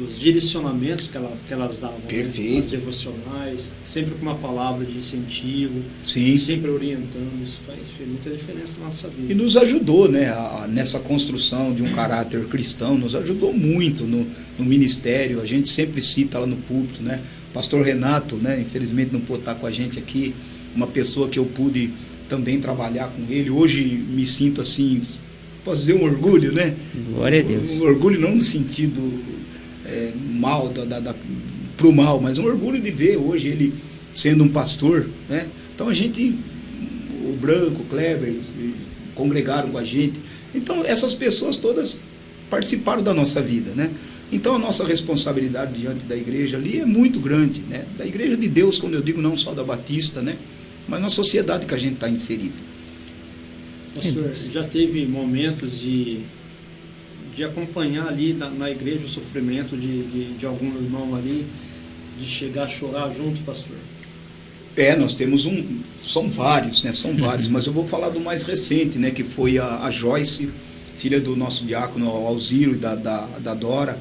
Os direcionamentos que elas davam. Perfeito. Né? As devocionais, sempre com uma palavra de incentivo. Sim. Sempre orientando. Isso faz muita diferença na nossa vida. E nos ajudou, né, nessa construção de um caráter cristão, nos ajudou muito no ministério. A gente sempre cita lá no púlpito, né? Pastor Renato, né, infelizmente não pôde estar com a gente aqui, uma pessoa que eu pude também trabalhar com ele. Hoje me sinto assim, posso dizer, um orgulho, né? Glória a Deus. Um orgulho não no sentido mal, pro mal, mas um orgulho de ver hoje ele sendo um pastor, né? Então a gente, o Branco, o Kleber, congregaram com a gente. Então essas pessoas todas participaram da nossa vida, né? Então a nossa responsabilidade diante da igreja ali é muito grande, né? Da igreja de Deus, quando eu digo, não só da Batista, né? Mas na sociedade que a gente está inserido. Pastor, já teve momentos de acompanhar ali na igreja o sofrimento de algum irmão ali, de chegar a chorar junto, pastor? Nós temos são vários, né? São vários, mas eu vou falar do mais recente, né? Que foi a Joyce, filha do nosso diácono Alziro e da Dora.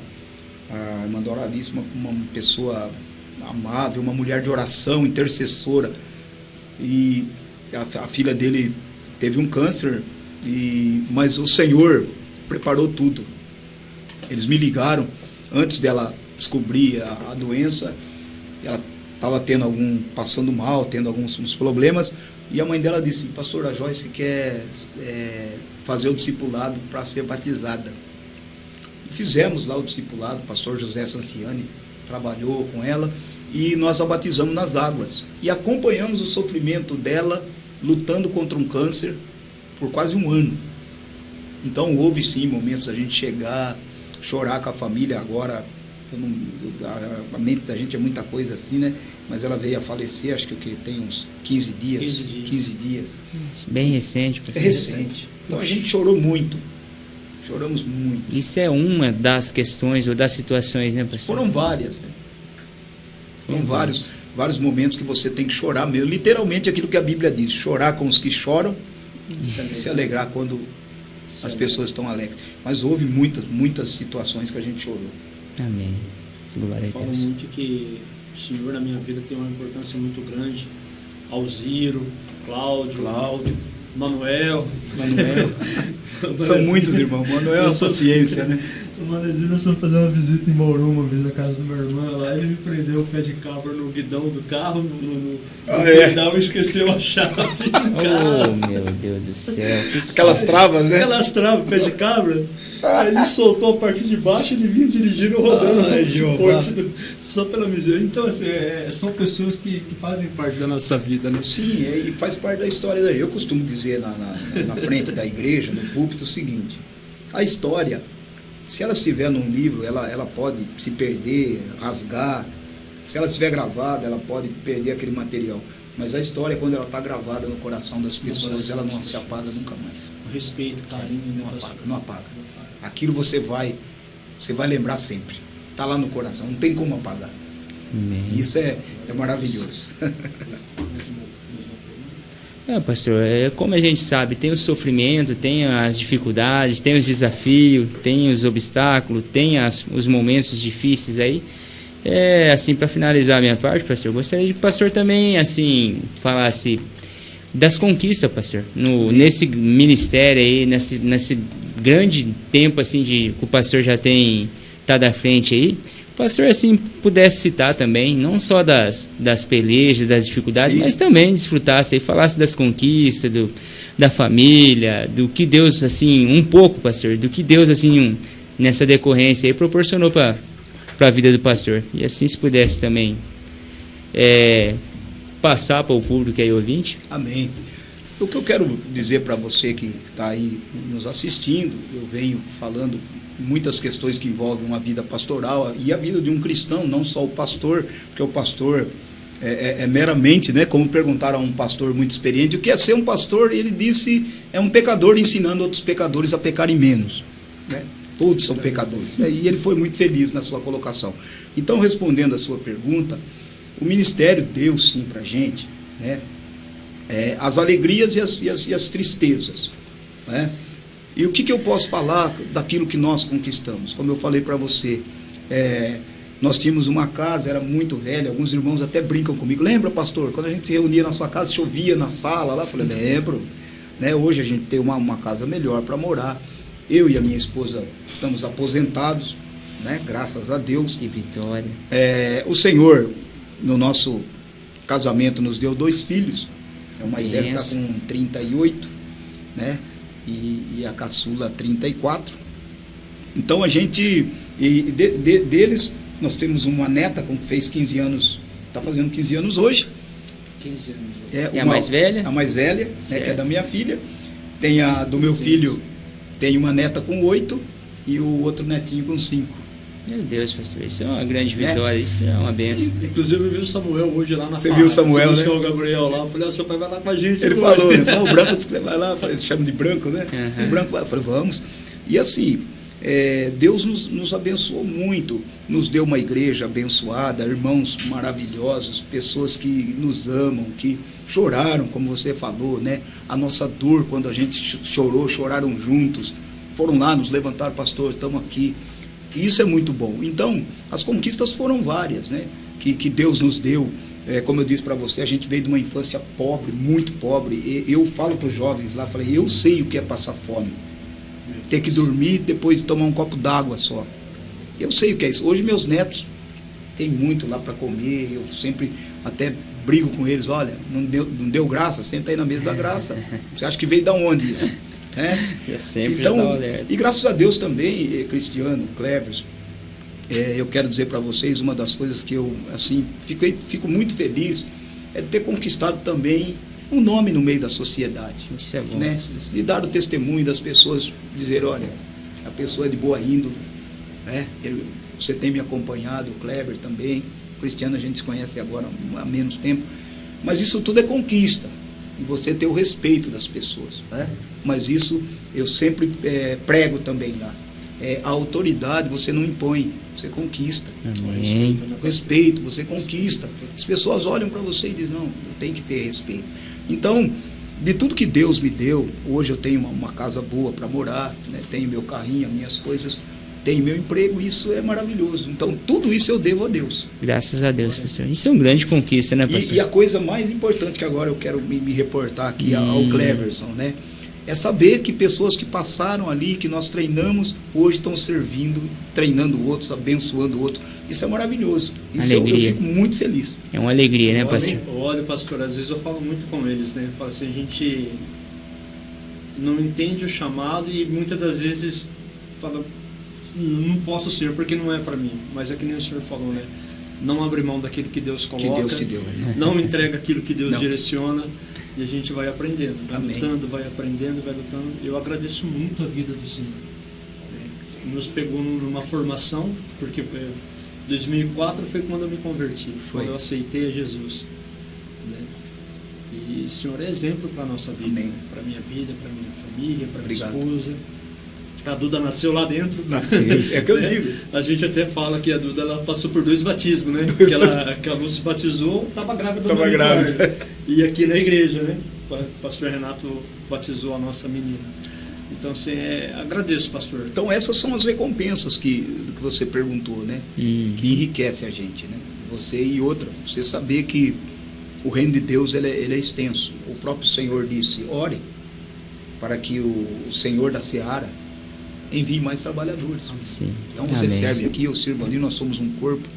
A irmã Doralíssima, uma pessoa amável, uma mulher de oração, intercessora. E a filha dele teve um câncer, mas o Senhor preparou tudo. Eles me ligaram antes dela descobrir a doença. Ela estava passando mal, tendo alguns problemas, e a mãe dela disse: pastor, a Joyce quer fazer o discipulado para ser batizada. E fizemos lá o discipulado, o pastor José Sanciani trabalhou com ela, e nós a batizamos nas águas, e acompanhamos o sofrimento dela, lutando contra um câncer, por quase um ano. Então houve sim momentos a gente chegar, chorar com a família. Agora a mente da gente é muita coisa assim, né? Mas ela veio a falecer, acho que tem uns 15 dias. Bem recente. É recente. Então a gente chorou muito. Choramos muito. Isso é uma das questões ou das situações, né, pastor? Foram várias, né? Foram vários momentos que você tem que chorar mesmo. Literalmente aquilo que a Bíblia diz: chorar com os que choram e se alegrar quando as pessoas estão alegres. Mas houve muitas situações que a gente chorou. Amém. Glória a Deus. Eu falo muito que o Senhor na minha vida tem uma importância muito grande. Alziro, Cláudio, Manuel. São muitos, irmão. Manuel é uma paciência, né? O Manezinho, nós fomos fazer uma visita em Bauru uma vez na casa do meu irmão. Lá ele me prendeu o pé de cabra no guidão do carro, no guidão, e esqueceu a chave em casa. Oh, meu Deus do céu. Aquelas travas, né? Aquelas travas, pé de cabra. Aí ele soltou a parte de baixo e ele vinha dirigindo, rodando no suporte só pela miséria. Então, assim, são pessoas que fazem parte da nossa vida, né? Sim, e faz parte da história da igreja. Eu costumo dizer na frente da igreja, no púlpito, o seguinte: a história, se ela estiver num livro, ela pode se perder, rasgar. Se ela estiver gravada, ela pode perder aquele material. Mas a história, quando ela está gravada no coração das pessoas, ela não se apaga nunca mais. O respeito, carinho, não apaga. Aquilo você vai lembrar sempre. Está lá no coração, não tem como apagar. Amém. Isso é maravilhoso. Pastor, como a gente sabe, tem o sofrimento, tem as dificuldades, tem os desafios, tem os obstáculos, tem os momentos difíceis aí. Assim, para finalizar a minha parte, pastor, eu gostaria de que o pastor também, assim, falasse das conquistas, pastor, nesse ministério aí, nesse grande tempo, assim, que o pastor já tem estado à frente aí. O pastor, assim, pudesse citar também, não só das pelejas, das dificuldades, sim, mas também desfrutasse e falasse das conquistas, da família, do que Deus, assim, um pouco, pastor, do que Deus, assim, nessa decorrência aí proporcionou para a vida do pastor. E assim, se pudesse também passar para o público aí ouvinte. Amém. O que eu quero dizer para você que está aí nos assistindo, eu venho falando muitas questões que envolvem uma vida pastoral e a vida de um cristão, não só o pastor, porque o pastor é meramente, né, como perguntaram a um pastor muito experiente, o que é ser um pastor? Ele disse, é um pecador ensinando outros pecadores a pecarem menos, né? Todos são pecadores, né? E ele foi muito feliz na sua colocação. Então, respondendo a sua pergunta, o ministério deu sim para a gente, né, as alegrias e as tristezas, né? E o que eu posso falar daquilo que nós conquistamos? Como eu falei para você, nós tínhamos uma casa, era muito velha, alguns irmãos até brincam comigo. Lembra, pastor, quando a gente se reunia na sua casa, chovia na sala lá? Eu falei, lembro. Né? Hoje a gente tem uma casa melhor para morar. Eu e a minha esposa estamos aposentados, né? Graças a Deus. Que vitória. O Senhor, no nosso casamento, nos deu 2 filhos. O mais velho está com 38, né? E a caçula 34. Então a gente, deles, nós temos uma neta que fez 15 anos, está fazendo 15 anos hoje. 15 anos. A mais velha? A mais velha, né, que é da minha filha. Tem a do meu filho, tem uma neta com 8 e o outro netinho com 5. Meu Deus, pastor, isso é uma grande vitória, isso é uma benção. Inclusive eu vi o Samuel hoje lá na Você viu o Samuel, né? O senhor Gabriel lá, eu falei, o senhor vai lá com a gente. Ele falou, o branco, você vai lá, eu chamo de branco, né? O branco vai, eu falei, vamos. E assim, Deus nos abençoou muito, nos deu uma igreja abençoada, irmãos maravilhosos, pessoas que nos amam, que choraram, como você falou, né? A nossa dor, quando a gente chorou, choraram juntos, foram lá, nos levantaram, pastor, estamos aqui. E isso é muito bom. Então, as conquistas foram várias, né? Que Deus nos deu. Como eu disse para você, a gente veio de uma infância pobre, muito pobre. E eu falo para os jovens lá, falei, eu sei o que é passar fome. Ter que dormir depois de tomar um copo d'água só. Eu sei o que é isso. Hoje meus netos têm muito lá para comer, eu sempre até brigo com eles, olha, não deu graça, senta aí na mesa da graça. Você acha que veio de onde isso? Eu sempre então, e graças a Deus também, Cristiano, Cleverson, eu quero dizer para vocês, uma das coisas que eu assim, fico muito feliz é de ter conquistado também um nome no meio da sociedade. Isso é bom, né? E dar o testemunho das pessoas, dizer, olha, a pessoa é de boa índole, né? Você tem me acompanhado, o Kleber também, o Cristiano a gente se conhece agora há menos tempo, mas isso tudo é conquista. E você ter o respeito das pessoas, né? Mas isso eu sempre prego também lá. A autoridade você não impõe, você conquista. Amém. O respeito você conquista. As pessoas olham para você e dizem, não, eu tenho que ter respeito. Então, de tudo que Deus me deu, hoje eu tenho uma casa boa para morar, né? Tenho meu carrinho, minhas coisas, tenho meu emprego, isso é maravilhoso. Então, tudo isso eu devo a Deus. Graças a Deus, pastor. Isso é uma grande conquista, né, pastor? E a coisa mais importante que agora eu quero me reportar aqui ao Cleverson, né? É saber que pessoas que passaram ali, que nós treinamos, hoje estão servindo, treinando outros, abençoando outros. Isso é maravilhoso. Isso eu fico muito feliz. É uma alegria, né, pastor? Olha, pastor, às vezes eu falo muito com eles, né? Eu falo assim, a gente não entende o chamado e muitas das vezes fala, não posso ser porque não é para mim. Mas é que nem o senhor falou, né? Não abre mão daquilo que Deus coloca. Que Deus te deu. Né? Não entrega aquilo que Deus direciona. E a gente vai aprendendo, vai lutando, vai aprendendo, vai lutando. Eu agradeço muito a vida do Senhor. Nos pegou numa formação, porque 2004 foi quando eu me converti, quando eu aceitei a Jesus. E o Senhor é exemplo para a nossa vida, né? Para a minha vida, para a minha família, para a minha esposa. A Duda nasceu lá dentro. Nasceu, é que eu digo. A gente até fala que a Duda ela passou por 2 batismos, né? Que a Lu se batizou, estava grávida. Estava grávida. E aqui na igreja, né? o pastor Renato batizou a nossa menina. Então, assim, agradeço, pastor. Então, essas são as recompensas que você perguntou, né? Que enriquece a gente, né? Você e outra, você saber que o reino de Deus ele é extenso. O próprio Senhor disse: ore para que o Senhor da Seara envie mais trabalhadores. Sim. Então, você serve aqui, eu sirvo ali, nós somos um corpo.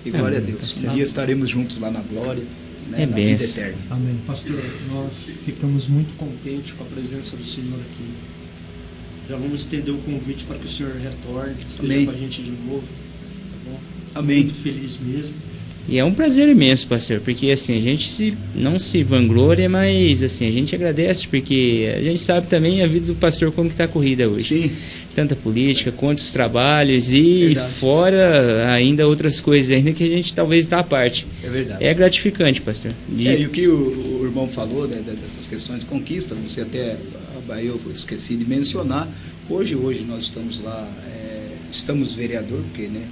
E glória a Deus. Um dia estaremos juntos lá na glória, né? Na vida eterna. Amém. Pastor, nós ficamos muito contentes com a presença do Senhor aqui. Já vamos estender o convite para que o Senhor retorne, esteja com a gente de novo. Tá bom? Amém. Muito feliz mesmo. E é um prazer imenso, pastor, porque assim, a gente não se vangloria, mas assim, a gente agradece, porque a gente sabe também a vida do pastor como que está corrida hoje. Sim. Tanto a política quanto os trabalhos e verdade. Fora ainda outras coisas ainda que a gente talvez está à parte. É verdade. É gratificante, pastor. E o que o irmão falou, né, dessas questões de conquista, você até, eu esqueci de mencionar, hoje nós estamos lá, estamos vereador, porque, né,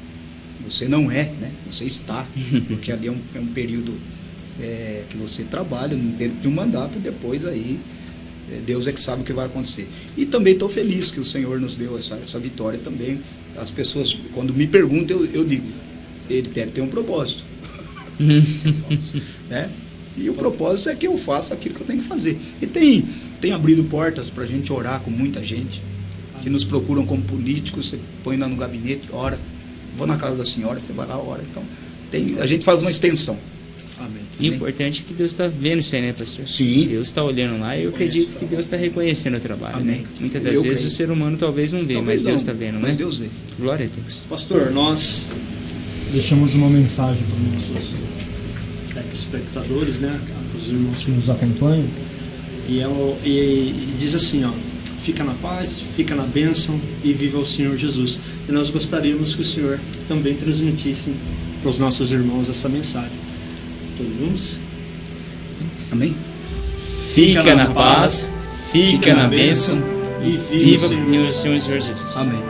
você não é, né? Você está, porque ali é um período que você trabalha dentro de um mandato, depois aí Deus é que sabe o que vai acontecer. E também estou feliz que o Senhor nos deu essa vitória também. As pessoas, quando me perguntam, eu digo, ele deve ter um propósito. Né? E o propósito é que eu faça aquilo que eu tenho que fazer. E tem abrido portas para a gente orar com muita gente, que nos procuram como políticos, você põe lá no gabinete, ora. Vou na casa da senhora, você vai lá, ora. Então, a gente faz uma extensão. Amém. E o importante é que Deus está vendo isso aí, né, pastor? Sim. Deus está olhando lá e eu acredito que Deus está reconhecendo o trabalho. Amém. Né? Muitas das vezes o ser humano talvez não vê, mas Deus está vendo, mas né? Deus vê. Glória a Deus. Pastor, nós deixamos uma mensagem para os nossos telespectadores, né? Os irmãos que nos acompanham. E diz assim, ó: fica na paz, fica na bênção e viva o Senhor Jesus. E nós gostaríamos que o Senhor também transmitisse para os nossos irmãos essa mensagem. Todos juntos? Amém? Fica na paz, fica na bênção e viva o Senhor Jesus. Amém.